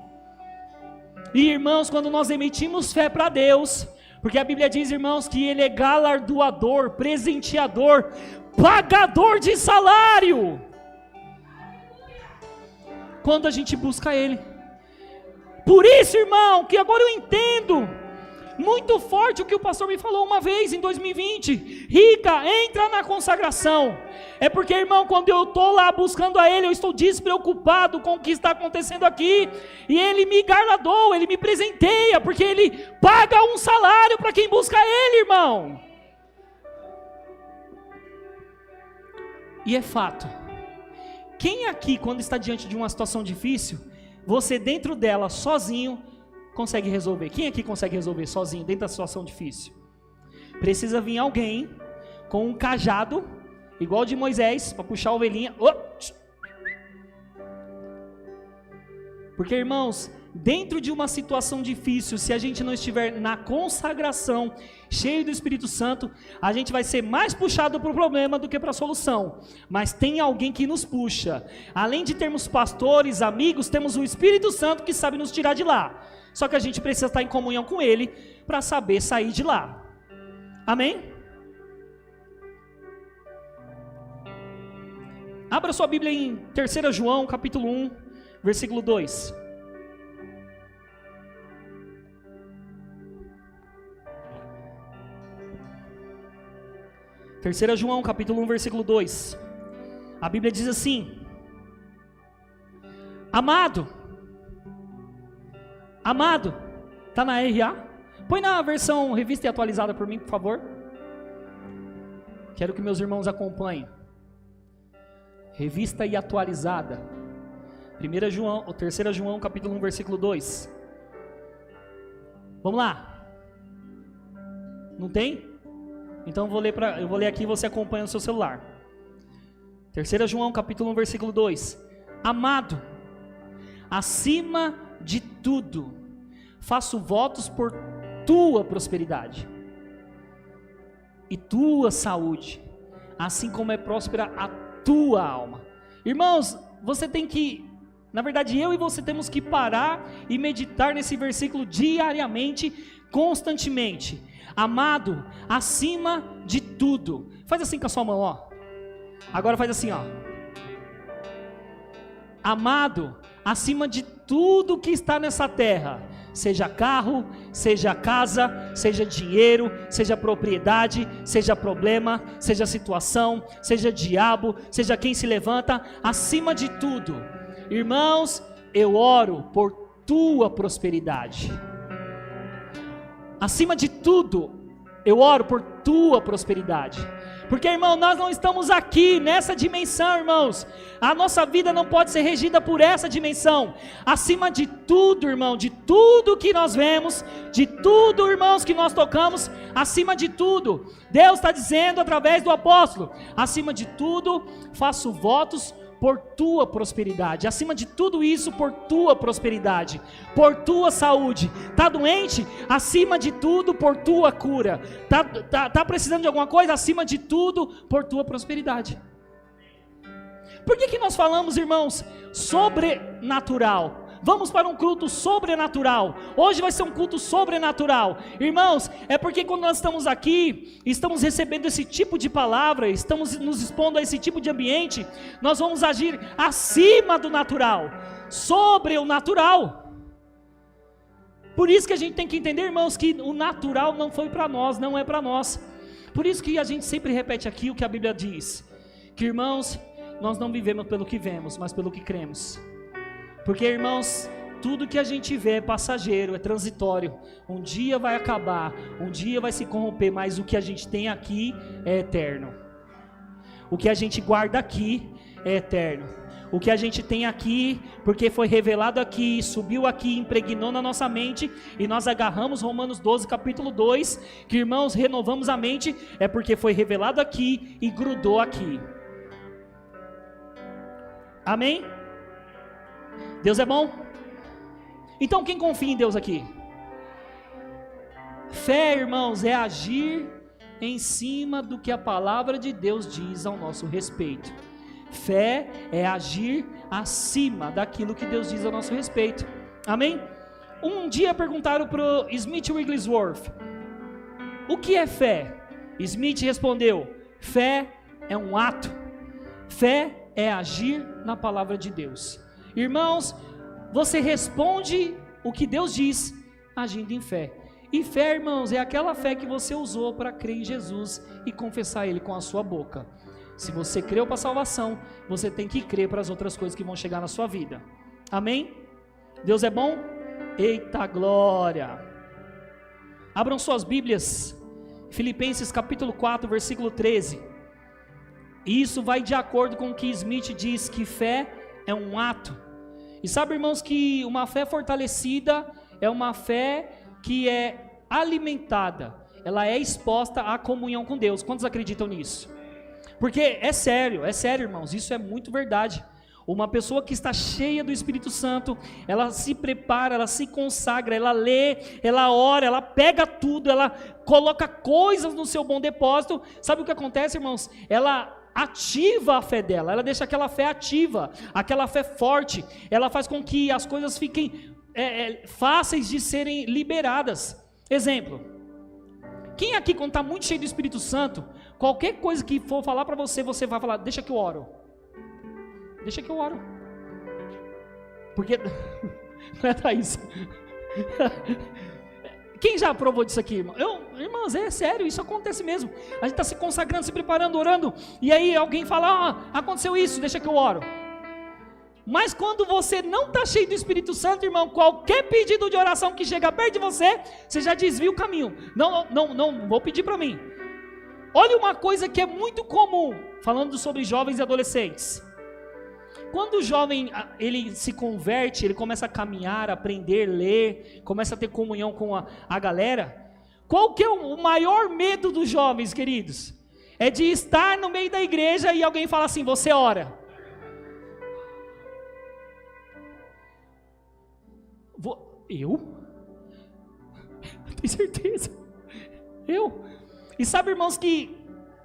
E irmãos, quando nós emitimos fé para Deus, porque a Bíblia diz, irmãos, que Ele é galardoador, presenteador, pagador de salário. Quando a gente busca Ele. Por isso, irmão, que agora eu entendo muito forte o que o pastor me falou uma vez em 2020. Rica, entra na consagração. É porque, irmão, quando eu estou lá buscando a Ele, eu estou despreocupado com o que está acontecendo aqui. E Ele me galardoa, Ele me presenteia, porque Ele paga um salário para quem busca Ele, irmão. E é fato. Quem aqui, quando está diante de uma situação difícil, você dentro dela, sozinho, consegue resolver? Quem aqui consegue resolver sozinho, dentro da situação difícil? Precisa vir alguém com um cajado, igual de Moisés, para puxar a ovelhinha. Porque, irmãos, dentro de uma situação difícil, se a gente não estiver na consagração, cheio do Espírito Santo, a gente vai ser mais puxado para o problema do que para a solução. Mas tem alguém que nos puxa. Além de termos pastores, amigos, temos o Espírito Santo que sabe nos tirar de lá. Só que a gente precisa estar em comunhão com Ele para saber sair de lá. Amém? Abra sua Bíblia em 3 João, capítulo 1, versículo 2. Terceira João, capítulo 1, versículo 2. A Bíblia diz assim: Amado, está na RA? Põe na versão revista e atualizada por mim, por favor. Quero que meus irmãos acompanhem. Revista e atualizada. 3 João, capítulo 1, versículo 2. Vamos lá. Não tem? Então eu vou ler aqui e você acompanha no seu celular. 3 João, capítulo 1, versículo 2. Amado, acima de tudo, faço votos por tua prosperidade e tua saúde, assim como é próspera a tua alma. Irmãos, você tem que, na verdade eu e você temos que parar e meditar nesse versículo diariamente, constantemente. Amado, acima de tudo. Faz assim com a sua mão, ó. Agora faz assim, ó. Amado, acima de tudo que está nessa terra, seja carro, seja casa, seja dinheiro, seja propriedade, seja problema, seja situação, seja diabo, seja quem se levanta, acima de tudo, irmãos, eu oro por tua prosperidade. Acima de tudo, eu oro por tua prosperidade. Porque, irmão, nós não estamos aqui nessa dimensão, irmãos. A nossa vida não pode ser regida por essa dimensão. Acima de tudo, irmão, de tudo que nós vemos, de tudo, irmãos, que nós tocamos, acima de tudo, Deus está dizendo através do apóstolo: acima de tudo, faço votos por tua prosperidade. Acima de tudo isso, por tua prosperidade, por tua saúde. Está doente? Acima de tudo, por tua cura. Tá precisando de alguma coisa? Acima de tudo, por tua prosperidade. Por que nós falamos, irmãos, sobrenatural? Vamos para um culto sobrenatural. Hoje vai ser um culto sobrenatural. Irmãos, é porque quando nós estamos aqui, estamos recebendo esse tipo de palavra, estamos nos expondo a esse tipo de ambiente, nós vamos agir acima do natural, sobre o natural. Por isso que a gente tem que entender, irmãos, que o natural não foi para nós, não é para nós. Por isso que a gente sempre repete aqui o que a Bíblia diz, que, irmãos, nós não vivemos pelo que vemos, mas pelo que cremos. Porque, irmãos, tudo que a gente vê é passageiro, é transitório. Um dia vai acabar, um dia vai se corromper, mas o que a gente tem aqui é eterno. O que a gente guarda aqui é eterno. O que a gente tem aqui, porque foi revelado aqui, subiu aqui, impregnou na nossa mente, e nós agarramos Romanos 12, capítulo 2, que, irmãos, renovamos a mente, é porque foi revelado aqui e grudou aqui. Amém? Deus é bom? Então quem confia em Deus aqui? Fé, irmãos, é agir em cima do que a palavra de Deus diz ao nosso respeito. Fé é agir acima daquilo que Deus diz a nosso respeito. Amém? Um dia perguntaram para o Smith Wigglesworth: o que é fé? Smith respondeu: fé é um ato. Fé é agir na palavra de Deus. Irmãos, você responde o que Deus diz agindo em fé. E fé, irmãos, é aquela fé que você usou para crer em Jesus e confessar Ele com a sua boca. Se você creu para a salvação, você tem que crer para as outras coisas que vão chegar na sua vida. Amém? Deus é bom? Eita glória! Abram suas Bíblias, Filipenses capítulo 4, versículo 13. Isso vai de acordo com o que Smith diz, que fé é um ato. E sabe, irmãos, que uma fé fortalecida é uma fé que é alimentada, ela é exposta à comunhão com Deus. Quantos acreditam nisso? Porque é sério, irmãos, isso é muito verdade. Uma pessoa que está cheia do Espírito Santo, ela se prepara, ela se consagra, ela lê, ela ora, ela pega tudo, ela coloca coisas no seu bom depósito. Sabe o que acontece, irmãos? Ela ativa a fé dela, ela deixa aquela fé ativa, aquela fé forte, ela faz com que as coisas fiquem fáceis de serem liberadas. Exemplo, quem aqui, quando está muito cheio do Espírito Santo, qualquer coisa que for falar para você, você vai falar: deixa que eu oro. Deixa que eu oro. Porque não é Thaís. Quem já provou disso aqui, irmão? Irmãos, é sério, isso acontece mesmo. A gente está se consagrando, se preparando, orando, e aí alguém fala: aconteceu isso, deixa que eu oro. Mas quando você não está cheio do Espírito Santo, irmão, qualquer pedido de oração que chega perto de você, você já desvia o caminho. Não vou pedir para mim. Olha uma coisa que é muito comum, falando sobre jovens e adolescentes. Quando o jovem, ele se converte, ele começa a caminhar, aprender, ler, começa a ter comunhão com a galera, qual que é o maior medo dos jovens, queridos? É de estar no meio da igreja e alguém fala assim: você ora. Eu? Tenho certeza. Eu? E sabe, irmãos, que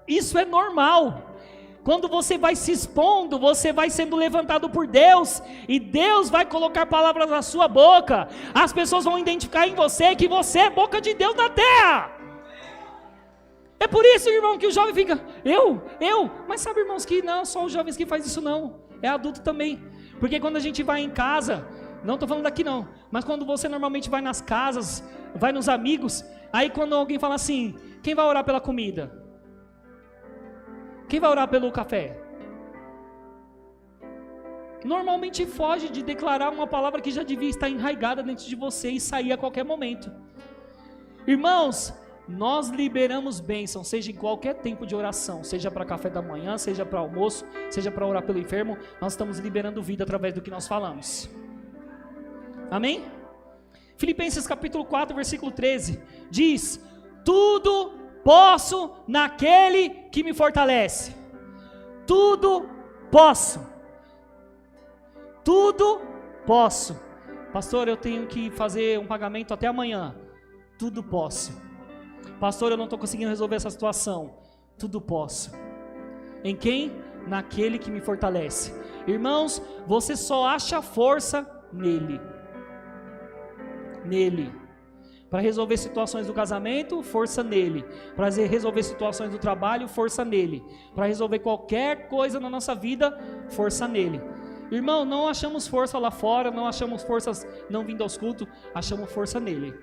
isso é normal. Quando você vai se expondo, você vai sendo levantado por Deus, e Deus vai colocar palavras na sua boca. As pessoas vão identificar em você que você é boca de Deus na terra. É por isso, irmão, que o jovem fica: eu? Mas sabe, irmãos, que não só os jovens que fazem isso não, é adulto também. Porque quando a gente vai em casa, não estou falando daqui não, mas quando você normalmente vai nas casas, vai nos amigos, aí quando alguém fala assim: quem vai orar pela comida? Quem vai orar pelo café? Normalmente foge de declarar uma palavra que já devia estar enraizada dentro de você e sair a qualquer momento. Irmãos, nós liberamos bênção, seja em qualquer tempo de oração, seja para café da manhã, seja para almoço, seja para orar pelo enfermo, nós estamos liberando vida através do que nós falamos. Amém? Filipenses capítulo 4, versículo 13, diz: tudo posso naquele que me fortalece. Tudo posso. Tudo posso. Pastor, eu tenho que fazer um pagamento até amanhã. Tudo posso. Pastor, eu não estou conseguindo resolver essa situação. Tudo posso. Em quem? Naquele que me fortalece. Irmãos, você só acha força nele. Nele. Para resolver situações do casamento, força nele. Para resolver situações do trabalho, força nele. Para resolver qualquer coisa na nossa vida, força nele. Irmão, não achamos força lá fora, não achamos forças não vindo aos cultos, achamos força nele.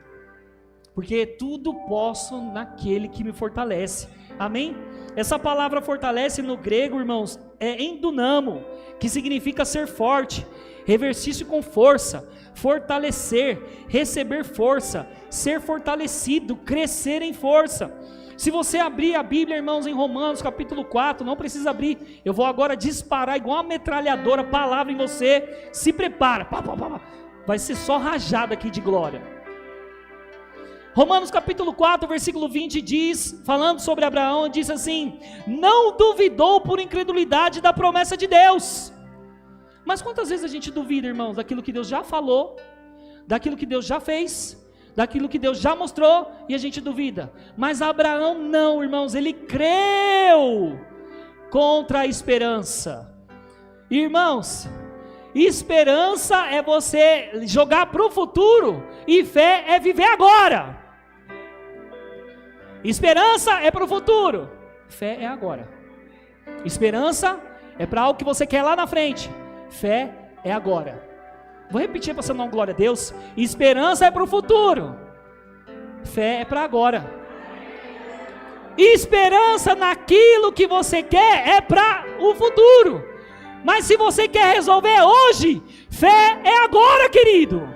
Porque tudo posso naquele que me fortalece. Amém? Essa palavra fortalece no grego, irmãos, é endunamo, que significa ser forte, revestir-se com força, fortalecer, receber força, ser fortalecido, crescer em força. Se você abrir a Bíblia, irmãos, em Romanos capítulo 4, não precisa abrir, eu vou agora disparar igual uma metralhadora, palavra em você, se prepara, vai ser só rajada aqui de glória. Romanos capítulo 4, versículo 20 diz, falando sobre Abraão, diz assim: não duvidou por incredulidade da promessa de Deus. Mas quantas vezes a gente duvida, irmãos, daquilo que Deus já falou, daquilo que Deus já fez, daquilo que Deus já mostrou, e a gente duvida. Mas Abraão não, irmãos, ele creu contra a esperança. Irmãos, esperança é você jogar para o futuro, e fé é viver agora. Esperança é para o futuro, fé é agora. Esperança é para algo que você quer lá na frente, fé é agora. Vou repetir para você dar glória a Deus. Esperança é para o futuro, fé é para agora. Esperança naquilo que você quer é para o futuro, mas se você quer resolver hoje, fé é agora, querido.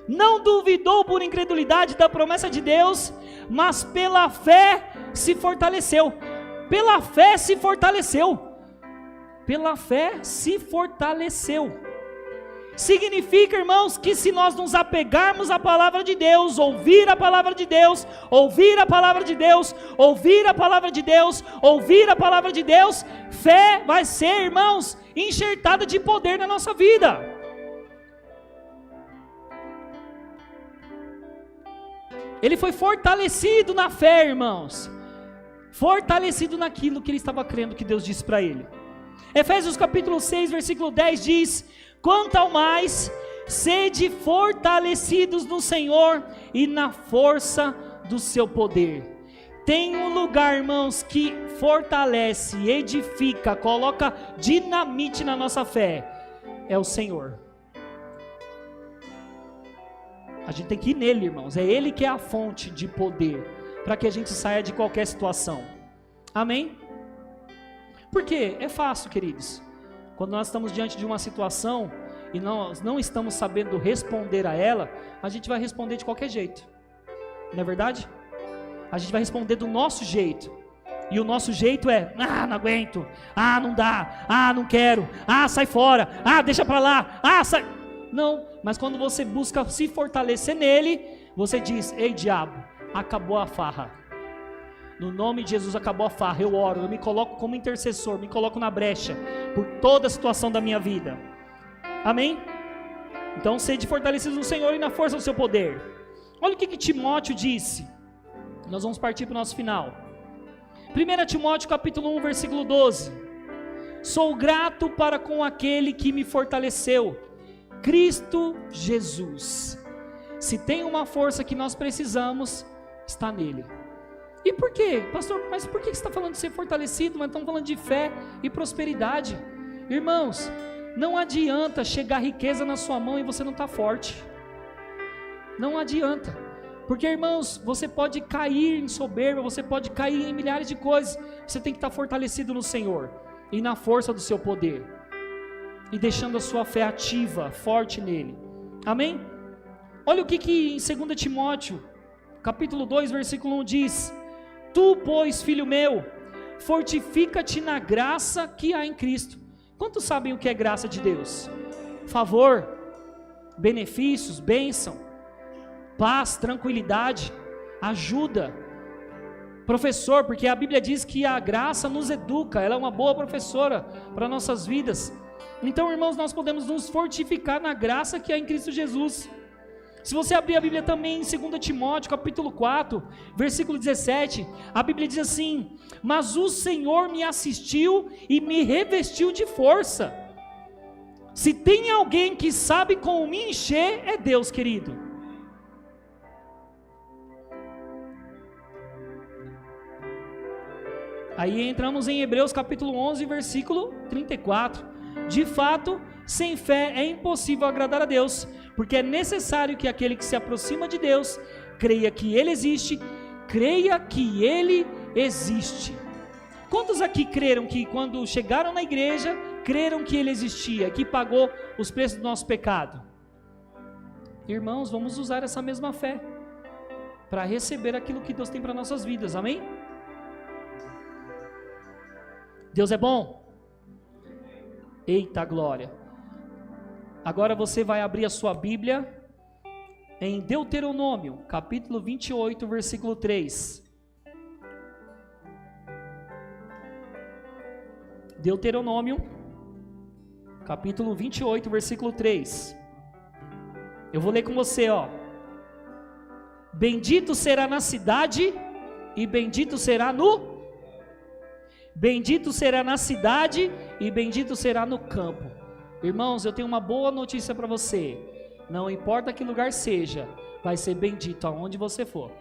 Não duvidou por incredulidade da promessa de Deus, mas pela fé se fortaleceu. Pela fé se fortaleceu. Pela fé se fortaleceu. Significa, irmãos, que se nós nos apegarmos à palavra de Deus, ouvir a palavra de Deus, ouvir a palavra de Deus, ouvir a palavra de Deus, ouvir a palavra de Deus, fé vai ser, irmãos, enxertada de poder na nossa vida. Ele foi fortalecido na fé, irmãos, fortalecido naquilo que ele estava crendo que Deus disse para ele. Efésios capítulo 6, versículo 10 diz: quanto ao mais, sede fortalecidos no Senhor e na força do seu poder. Tem um lugar, irmãos, que fortalece, edifica, coloca dinamite na nossa fé, é o Senhor. A gente tem que ir nele, irmãos, é ele que é a fonte de poder, para que a gente saia de qualquer situação. Amém? Porque é fácil, queridos, quando nós estamos diante de uma situação e nós não estamos sabendo responder a ela, a gente vai responder de qualquer jeito, não é verdade? A gente vai responder do nosso jeito, e o nosso jeito é: não aguento, não dá, não quero, sai fora, deixa pra lá, sai. Não, mas quando você busca se fortalecer nele, você diz: ei diabo, acabou a farra, no nome de Jesus acabou a farra, eu oro, eu me coloco como intercessor, me coloco na brecha, por toda a situação da minha vida. Amém? Então sede fortalecidos no Senhor e na força do seu poder. Olha o que Timóteo disse. Nós vamos partir para o nosso final. 1 Timóteo capítulo 1, versículo 12. Sou grato para com aquele que me fortaleceu, Cristo Jesus. Se tem uma força que nós precisamos, está nele. E por quê? Pastor, mas por que você está falando de ser fortalecido, mas estamos falando de fé e prosperidade? Irmãos, não adianta chegar riqueza na sua mão e você não está forte. Não adianta. Porque, irmãos, você pode cair em soberba, você pode cair em milhares de coisas. Você tem que estar fortalecido no Senhor e na força do seu poder, e deixando a sua fé ativa, forte nele. Amém? Olha o que em 2 Timóteo capítulo 2, versículo 1 diz: tu, pois, filho meu, fortifica-te na graça que há em Cristo. Quantos sabem o que é graça de Deus? Favor, benefícios, bênção, paz, tranquilidade, ajuda. Professor, porque a Bíblia diz que a graça nos educa, ela é uma boa professora para nossas vidas. Então, irmãos, nós podemos nos fortificar na graça que há em Cristo Jesus. Se você abrir a Bíblia também em 2 Timóteo capítulo 4, versículo 17, a Bíblia diz assim: mas o Senhor me assistiu e me revestiu de força. Se tem alguém que sabe como me encher, é Deus, querido. Aí entramos em Hebreus capítulo 11, versículo 34. De fato, sem fé é impossível agradar a Deus, porque é necessário que aquele que se aproxima de Deus creia que Ele existe, creia que Ele existe. Quantos aqui creram que quando chegaram na igreja, creram que Ele existia, que pagou os preços do nosso pecado? Irmãos, vamos usar essa mesma fé para receber aquilo que Deus tem para nossas vidas, amém? Deus é bom? Eita glória! Agora você vai abrir a sua Bíblia em Deuteronômio, capítulo 28, versículo 3. Deuteronômio, capítulo 28, versículo 3. Eu vou ler com você, ó. Bendito será na cidade e bendito será no... Bendito será na cidade e bendito será no campo. Irmãos, eu tenho uma boa notícia para você. Não importa que lugar seja, vai ser bendito aonde você for.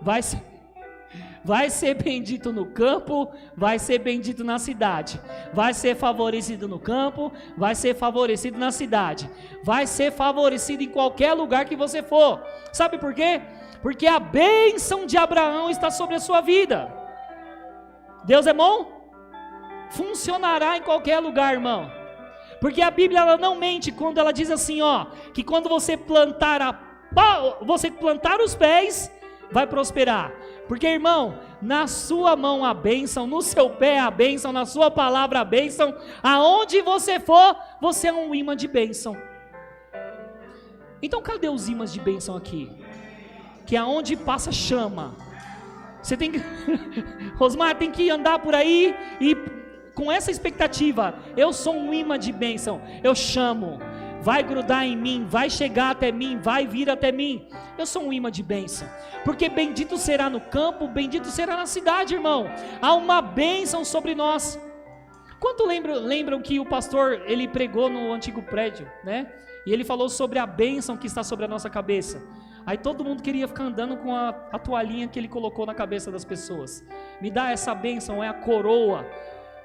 Vai ser bendito no campo, vai ser bendito na cidade. Vai ser favorecido no campo, vai ser favorecido na cidade. Vai ser favorecido em qualquer lugar que você for. Sabe por quê? Porque a bênção de Abraão está sobre a sua vida. Deus é bom? Funcionará em qualquer lugar, irmão. Porque a Bíblia ela não mente quando ela diz assim, ó, que quando você plantar os pés, vai prosperar. Porque, irmão, na sua mão a bênção, no seu pé a bênção, na sua palavra a bênção, aonde você for, você é um imã de bênção. Então cadê os imãs de bênção aqui? Que aonde passa chama. Você tem que Rosmar, tem que andar por aí e com essa expectativa, eu sou um imã de bênção, eu chamo, vai grudar em mim, vai chegar até mim, vai vir até mim, eu sou um imã de bênção, porque bendito será no campo, bendito será na cidade, irmão, há uma bênção sobre nós. Quanto lembram que o pastor, ele pregou no antigo prédio, né, e ele falou sobre a bênção que está sobre a nossa cabeça. Aí todo mundo queria ficar andando com a toalhinha que ele colocou na cabeça das pessoas. Me dá essa bênção, é a coroa.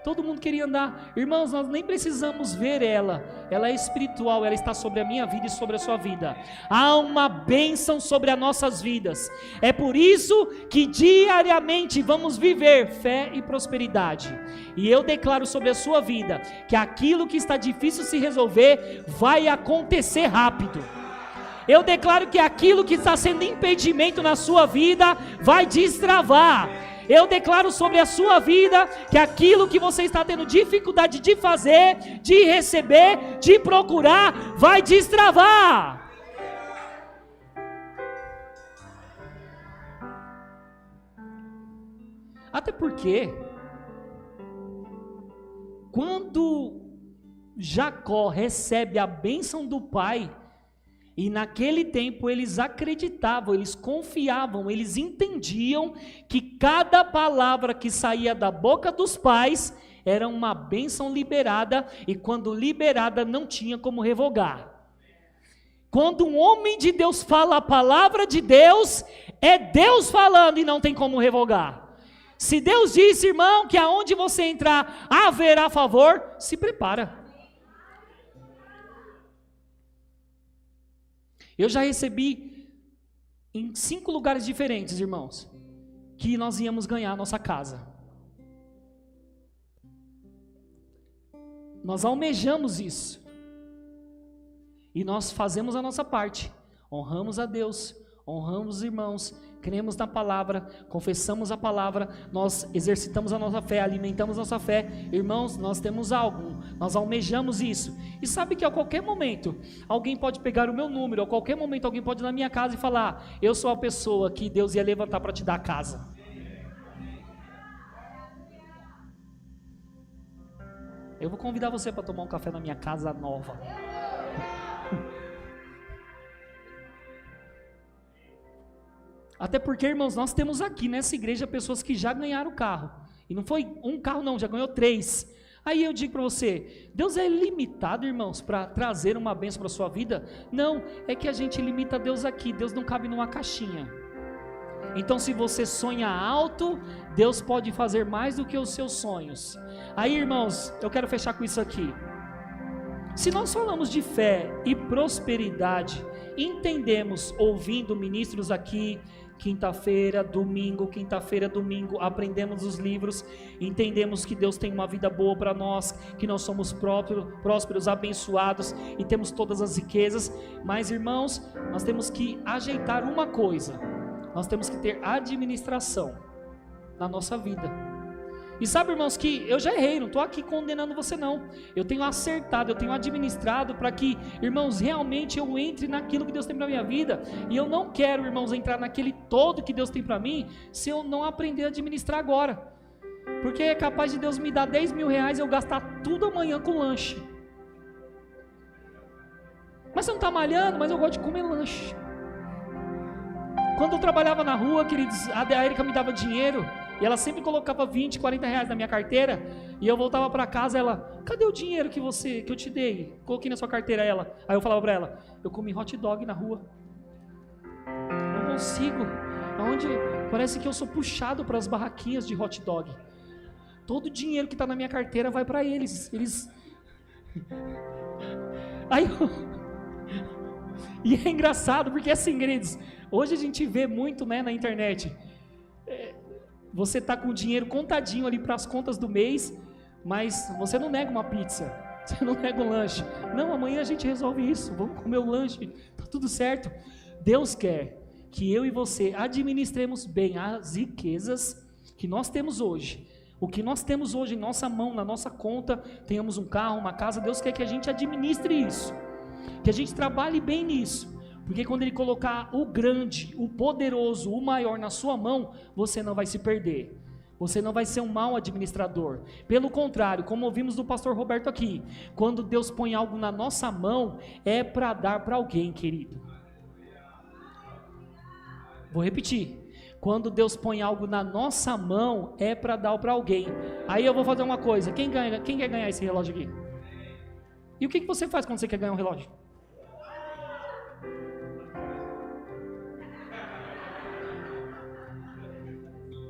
Todo mundo queria andar. Irmãos, nós nem precisamos ver ela. Ela é espiritual, ela está sobre a minha vida e sobre a sua vida. Há uma bênção sobre as nossas vidas. É por isso que diariamente vamos viver fé e prosperidade. E eu declaro sobre a sua vida que aquilo que está difícil se resolver vai acontecer rápido. Eu declaro que aquilo que está sendo impedimento na sua vida vai destravar. Eu declaro sobre a sua vida que aquilo que você está tendo dificuldade de fazer, de receber, de procurar, vai destravar. Até porque, quando Jacó recebe a bênção do pai, e naquele tempo eles acreditavam, eles confiavam, eles entendiam que cada palavra que saía da boca dos pais era uma bênção liberada, e quando liberada não tinha como revogar. Quando um homem de Deus fala a palavra de Deus, é Deus falando e não tem como revogar. Se Deus disse, irmão, que aonde você entrar haverá favor, se prepara. Eu já recebi em 5 lugares diferentes, irmãos, que nós íamos ganhar a nossa casa. Nós almejamos isso. E nós fazemos a nossa parte. Honramos a Deus, honramos os irmãos, cremos na palavra, confessamos a palavra, nós exercitamos a nossa fé, alimentamos a nossa fé. Irmãos, nós temos algo, nós almejamos isso. E sabe que a qualquer momento, alguém pode pegar o meu número, a qualquer momento alguém pode ir na minha casa e falar, eu sou a pessoa que Deus ia levantar para te dar a casa. Eu vou convidar você para tomar um café na minha casa nova. Até porque, irmãos, nós temos aqui nessa igreja pessoas que já ganharam carro. E não foi um carro não, já ganhou 3. Aí eu digo para você, Deus é limitado, irmãos, para trazer uma bênção para a sua vida? Não, é que a gente limita Deus aqui, Deus não cabe numa caixinha. Então se você sonha alto, Deus pode fazer mais do que os seus sonhos. Aí, irmãos, eu quero fechar com isso aqui. Se nós falamos de fé e prosperidade, entendemos, ouvindo ministros aqui, quinta-feira, domingo, aprendemos os livros, entendemos que Deus tem uma vida boa para nós, que nós somos prósperos, abençoados e temos todas as riquezas, mas, irmãos, nós temos que ajeitar uma coisa, nós temos que ter administração na nossa vida. E sabe, irmãos, que eu já errei, não estou aqui condenando você não, eu tenho acertado, eu tenho administrado para que, irmãos, realmente eu entre naquilo que Deus tem para a minha vida, e eu não quero, irmãos, entrar naquele todo que Deus tem para mim, se eu não aprender a administrar agora, porque é capaz de Deus me dar 10 mil reais e eu gastar tudo amanhã com lanche. Mas você não está malhando? Mas eu gosto de comer lanche. Quando eu trabalhava na rua, queridos, a Erika me dava dinheiro, E ela sempre colocava 20, 40 reais na minha carteira. E eu voltava para casa, ela, cadê o dinheiro que eu te dei? Coloquei na sua carteira, ela. Aí eu falava para ela, eu comi hot dog na rua. Não consigo. Parece que eu sou puxado para as barraquinhas de hot dog. Todo o dinheiro que está na minha carteira vai para eles. Aí E é engraçado, porque assim, queridos, hoje a gente vê muito, né, na internet. Você tá com o dinheiro contadinho ali para as contas do mês, mas você não nega uma pizza, você não nega um lanche. Não, amanhã a gente resolve isso, vamos comer o lanche, tá tudo certo. Deus quer que eu e você administremos bem as riquezas que nós temos hoje. O que nós temos hoje em nossa mão, na nossa conta, tenhamos um carro, uma casa, Deus quer que a gente administre isso, que a gente trabalhe bem nisso, porque quando Ele colocar o grande, o poderoso, o maior na sua mão, você não vai se perder, você não vai ser um mau administrador. Pelo contrário, como ouvimos do pastor Roberto aqui, quando Deus põe algo na nossa mão, é para dar para alguém, querido. Vou repetir. Quando Deus põe algo na nossa mão, é para dar para alguém. Aí eu vou fazer uma coisa, quem quer ganhar esse relógio aqui? E o que você faz quando você quer ganhar um relógio?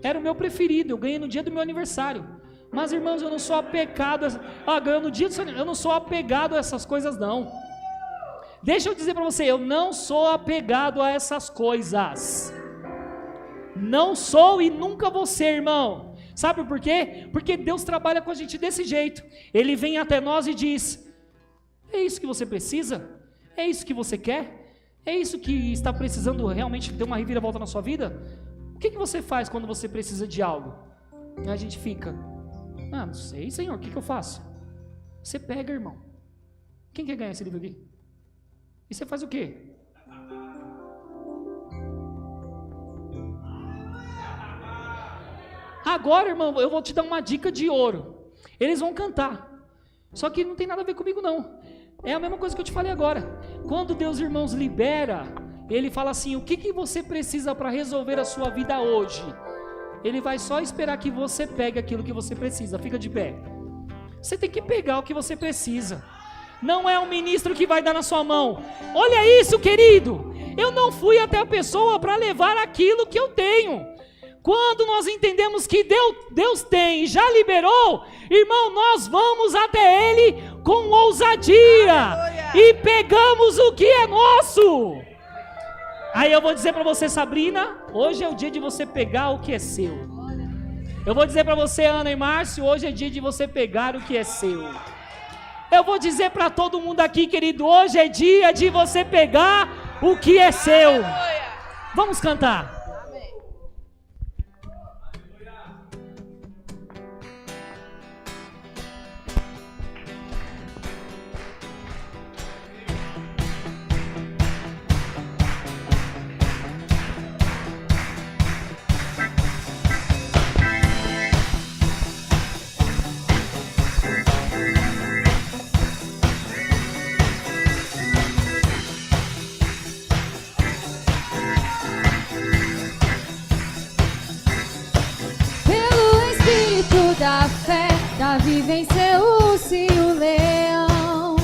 Era o meu preferido, eu ganhei no dia do meu aniversário. Mas irmãos, eu não sou apegado ganhou no dia do seu aniversário. Eu não sou apegado a essas coisas não. Deixa eu dizer para você, eu não sou apegado a essas coisas. Não sou e nunca vou ser, irmão. Sabe por quê? Porque Deus trabalha com a gente desse jeito. Ele vem até nós e diz: é isso que você precisa? É isso que você quer? É isso que está precisando realmente ter uma reviravolta na sua vida? O que você faz quando você precisa de algo? Aí a gente fica: não sei, Senhor, o que eu faço? Você pega, irmão. Quem quer ganhar esse livro aqui? E você faz o quê? Agora, irmão, eu vou te dar uma dica de ouro. Eles vão cantar. Só que não tem nada a ver comigo, não. É a mesma coisa que eu te falei agora. Quando Deus, irmãos, libera, Ele fala assim: o que você precisa para resolver a sua vida hoje? Ele vai só esperar que você pegue aquilo que você precisa. Fica de pé. Você tem que pegar o que você precisa. Não é um ministro que vai dar na sua mão. Olha isso, querido. Eu não fui até a pessoa para levar aquilo que eu tenho. Quando nós entendemos que Deus tem e já liberou, irmão, nós vamos até Ele com ousadia. Aleluia. E pegamos o que é nosso. Aí eu vou dizer para você, Sabrina, hoje é o dia de você pegar o que é seu. Eu vou dizer para você, Ana e Márcio, hoje é dia de você pegar o que é seu. Eu vou dizer para todo mundo aqui, querido, hoje é dia de você pegar o que é seu. Aleluia. Vamos cantar. Da fé, Davi venceu o urso e o leão.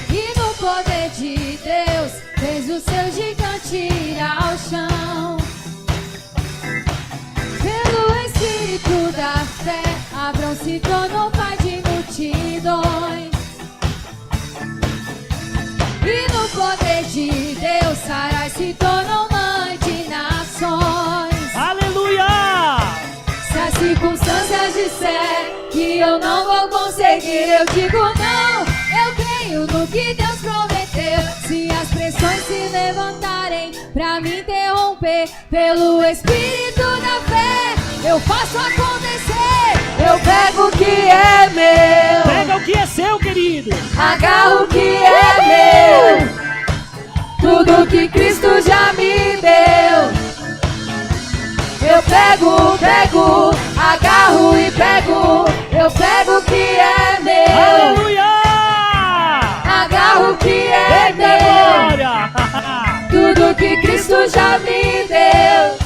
E no poder de Deus fez o seu gigante ir ao chão. Pelo Espírito da fé, Abrão se tornou pai de multidões. E no poder de Deus, Sarai se tornou mãe de nações. Aleluia! Se as circunstâncias disser que eu não vou conseguir, eu digo não, eu creio no que Deus prometeu. Se as pressões se levantarem pra me interromper, pelo Espírito da fé, eu faço acontecer. Eu pego o que é meu. Pega o que é seu, querido. Agarro o que é meu. Tudo que Cristo já me deu. Eu pego, agarro e pego. Eu pego o que é meu. Aleluia! Agarro o que é meu. Tudo que Cristo já me deu.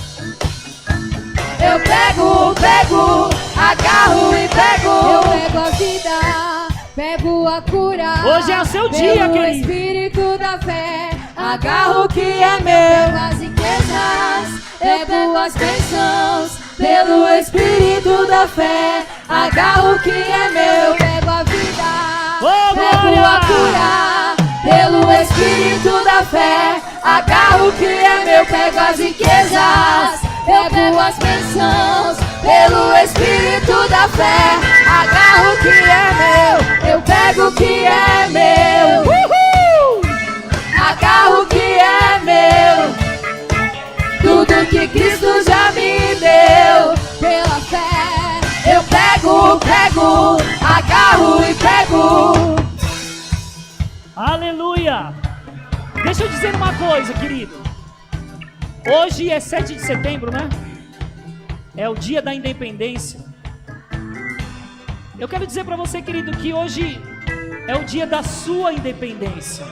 pego, agarro e pego. Eu pego a vida, pego a cura. Hoje é o seu dia, pelo querido. Espírito da fé, Agarro o que é pego meu, as riquezas, pego as bênçãos, pelo Espírito da fé. Agarro o que é meu, pego a vida, Oh, pego glória! a cura, pelo Espírito da fé. Agarro o que é meu, pego as riquezas, pego as bênçãos, pelo Espírito da fé. Agarro o que é meu, eu pego o que é meu. Agarro o que é meu, tudo que Cristo já me deu. pela fé. Eu pego, agarro e pego. Aleluia! Deixa eu dizer uma coisa, querido. Hoje é 7 de setembro, né? É o dia da independência. Eu quero dizer para você, querido, que hoje é o dia da sua independência.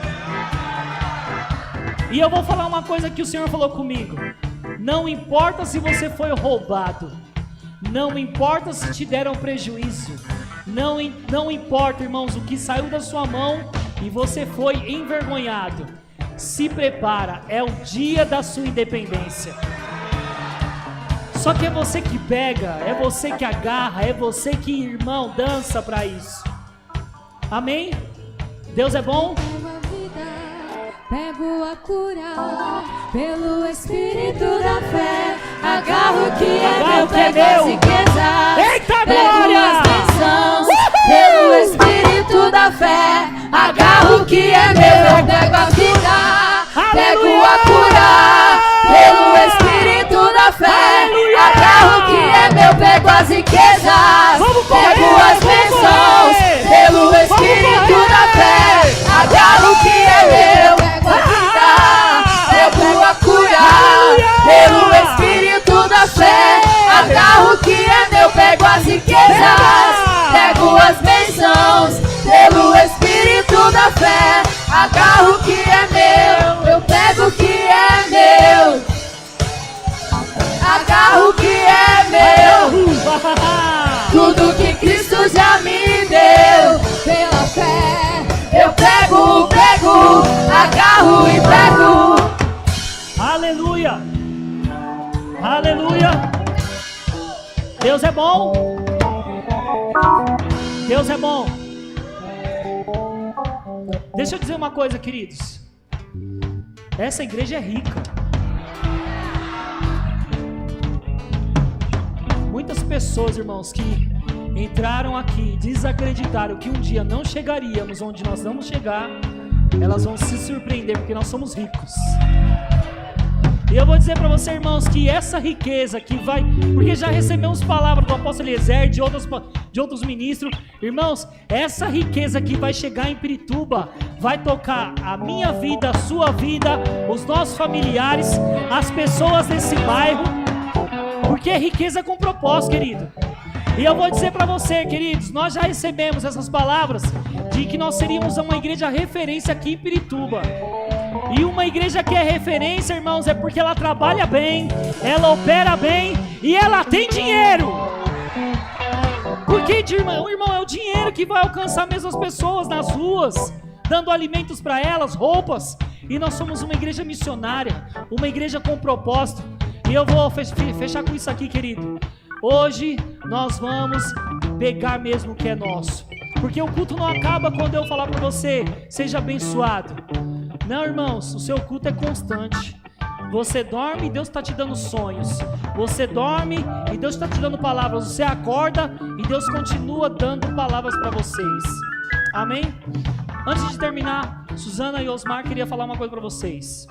E eu vou falar uma coisa que o Senhor falou comigo. Não importa se você foi roubado. Não importa se te deram prejuízo. Não importa, irmãos, o que saiu da sua mão e você foi envergonhado. Se prepara, é o dia da sua independência. Só que é você que pega, é você que agarra, é você que, irmão, dança para isso. Amém? Deus é bom? Pego a vida, pego a cura, pelo Espírito da fé. Agarro o que é Agarro meu, o que é pego as meu. riquezas. Eita, Pego glória! as bênçãos, pelo Espírito da fé. Agarro o que é meu, eu pego a vida, pego a cura, pelo Espírito da fé. Aleluia! Agarro o que é meu, pego as riquezas, Vamos correr, pego as vamos bênçãos, correr! pelo Vamos Espírito correr! da fé. Agarro o que é meu, pego a vida, pego a cura, pelo Espírito da fé. Agarro o que é meu, pego as riquezas, pego as bênçãos, pelo Espírito da fé. Agarro o que é meu, eu pego o que é meu. Agarro o que é meu, tudo que Cristo já me deu. Pela fé, Eu pego, agarro e pego. Aleluia! Aleluia! Deus é bom! Deus é bom! Deixa eu dizer uma coisa, queridos. Essa igreja é rica. Muitas pessoas, irmãos, que entraram aqui, desacreditaram que um dia não chegaríamos onde nós vamos chegar, elas vão se surpreender porque nós somos ricos. E eu vou dizer para você, irmãos, que essa riqueza que vai, porque já recebemos palavras do apóstolo Eliezer, de outros ministros, irmãos, essa riqueza que vai chegar em Pirituba, vai tocar a minha vida, a sua vida, os nossos familiares, as pessoas desse bairro, porque é riqueza com propósito, querido. E eu vou dizer para você, queridos, nós já recebemos essas palavras de que nós seríamos uma igreja referência aqui em Pirituba. E uma igreja que é referência, irmãos, é porque ela trabalha bem, ela opera bem e ela tem dinheiro. Porque, irmão, é o dinheiro que vai alcançar mesmo as pessoas nas ruas, dando alimentos para elas, roupas. E nós somos uma igreja missionária, uma igreja com propósito. E eu vou fechar com isso aqui, querido. Hoje nós vamos pegar mesmo o que é nosso. Porque o culto não acaba quando eu falar para você, seja abençoado. Não, irmãos, o seu culto é constante. Você dorme e Deus está te dando sonhos. Você dorme e Deus está te dando palavras. Você acorda e Deus continua dando palavras para vocês. Amém? Antes de terminar, Suzana e Osmar, queria falar uma coisa para vocês.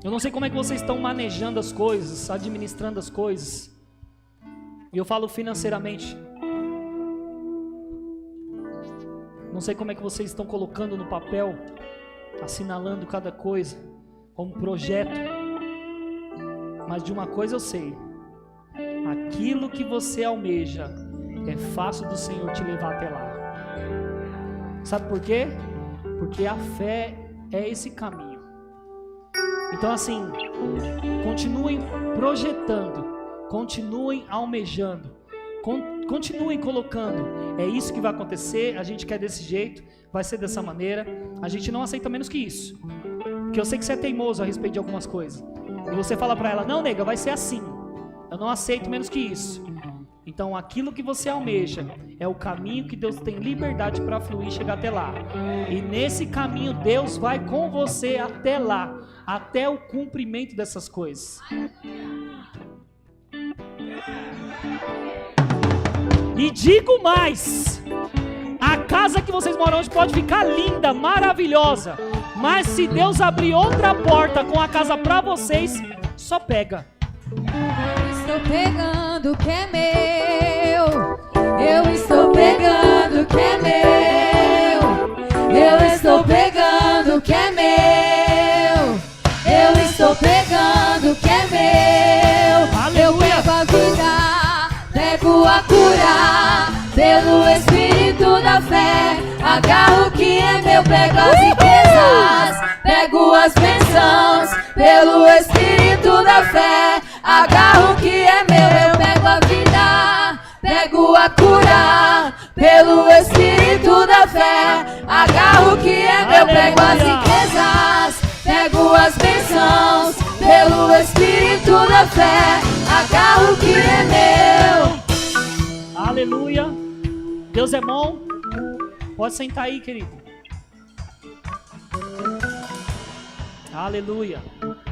Eu não sei como é que vocês estão manejando as coisas, administrando as coisas. E eu falo financeiramente. Não sei como é que vocês estão colocando no papel, assinalando cada coisa, como projeto. Mas de uma coisa eu sei. Aquilo que você almeja, é fácil do Senhor te levar até lá. Sabe por quê? Porque a fé é esse caminho. Então assim, continuem projetando Continuem almejando. Continuem colocando. É isso que vai acontecer. A gente quer desse jeito. Vai ser dessa maneira. A gente não aceita menos que isso. Porque eu sei que você é teimoso a respeito de algumas coisas. E você fala pra ela, não, nega, vai ser assim. Eu não aceito menos que isso. Então aquilo que você almeja é o caminho que Deus tem liberdade para fluir e chegar até lá. E nesse caminho Deus vai com você até lá. Até o cumprimento dessas coisas. E digo mais, a casa que vocês moram hoje pode ficar linda, maravilhosa, mas se Deus abrir outra porta com a casa para vocês, só pega. Estou pegando o que é meu, eu estou pegando o que é meu, eu estou pegando o que é meu, eu estou pegando o que é meu. Aleluia. Eu pego a vida, pego a cura, pelo Espírito da fé, agarro o que é meu, pego as riquezas, pego as bênçãos, pelo Espírito da fé, agarro o que é meu, eu pego a vida, pego a cura, pelo Espírito da fé, agarro o que é meu, pego as riquezas, pego as bênçãos, pelo Espírito da fé, agarro o que é meu. Aleluia. Deus é bom. Pode sentar aí, querido. Aleluia.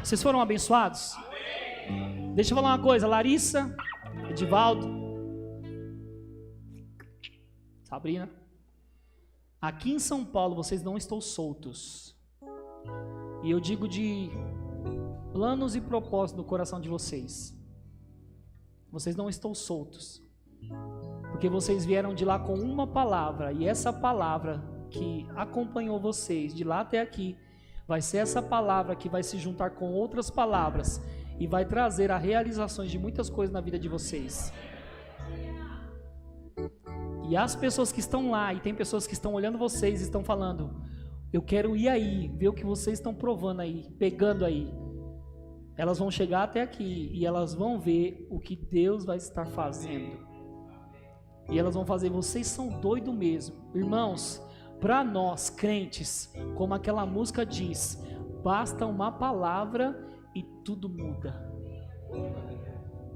Vocês foram abençoados? Deixa eu falar uma coisa, Larissa, Edivaldo, Sabrina, aqui em São Paulo vocês não estão soltos. E eu digo de planos e propósitos no coração de vocês. Vocês não estão soltos. Porque vocês vieram de lá com uma palavra. E essa palavra que acompanhou vocês de lá até aqui, vai ser essa palavra que vai se juntar com outras palavras e vai trazer a realizações de muitas coisas na vida de vocês. E as pessoas que estão lá, e tem pessoas que estão olhando vocês e estão falando, eu quero ir aí, ver o que vocês estão provando aí, pegando aí. Elas vão chegar até aqui e elas vão ver o que Deus vai estar fazendo. E elas vão fazer, vocês são doidos mesmo. Irmãos, para nós crentes, como aquela música diz, basta uma palavra e tudo muda.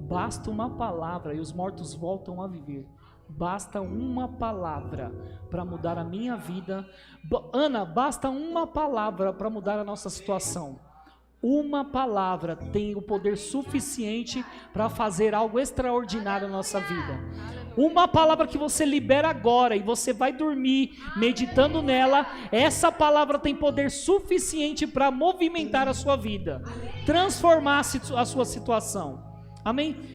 Basta uma palavra e os mortos voltam a viver. Basta uma palavra para mudar a minha vida. Ana, basta uma palavra para mudar a nossa situação. Uma palavra tem o poder suficiente para fazer algo extraordinário na nossa vida. Uma palavra que você libera agora e você vai dormir meditando nela, essa palavra tem poder suficiente para movimentar a sua vida, transformar a sua situação. Amém?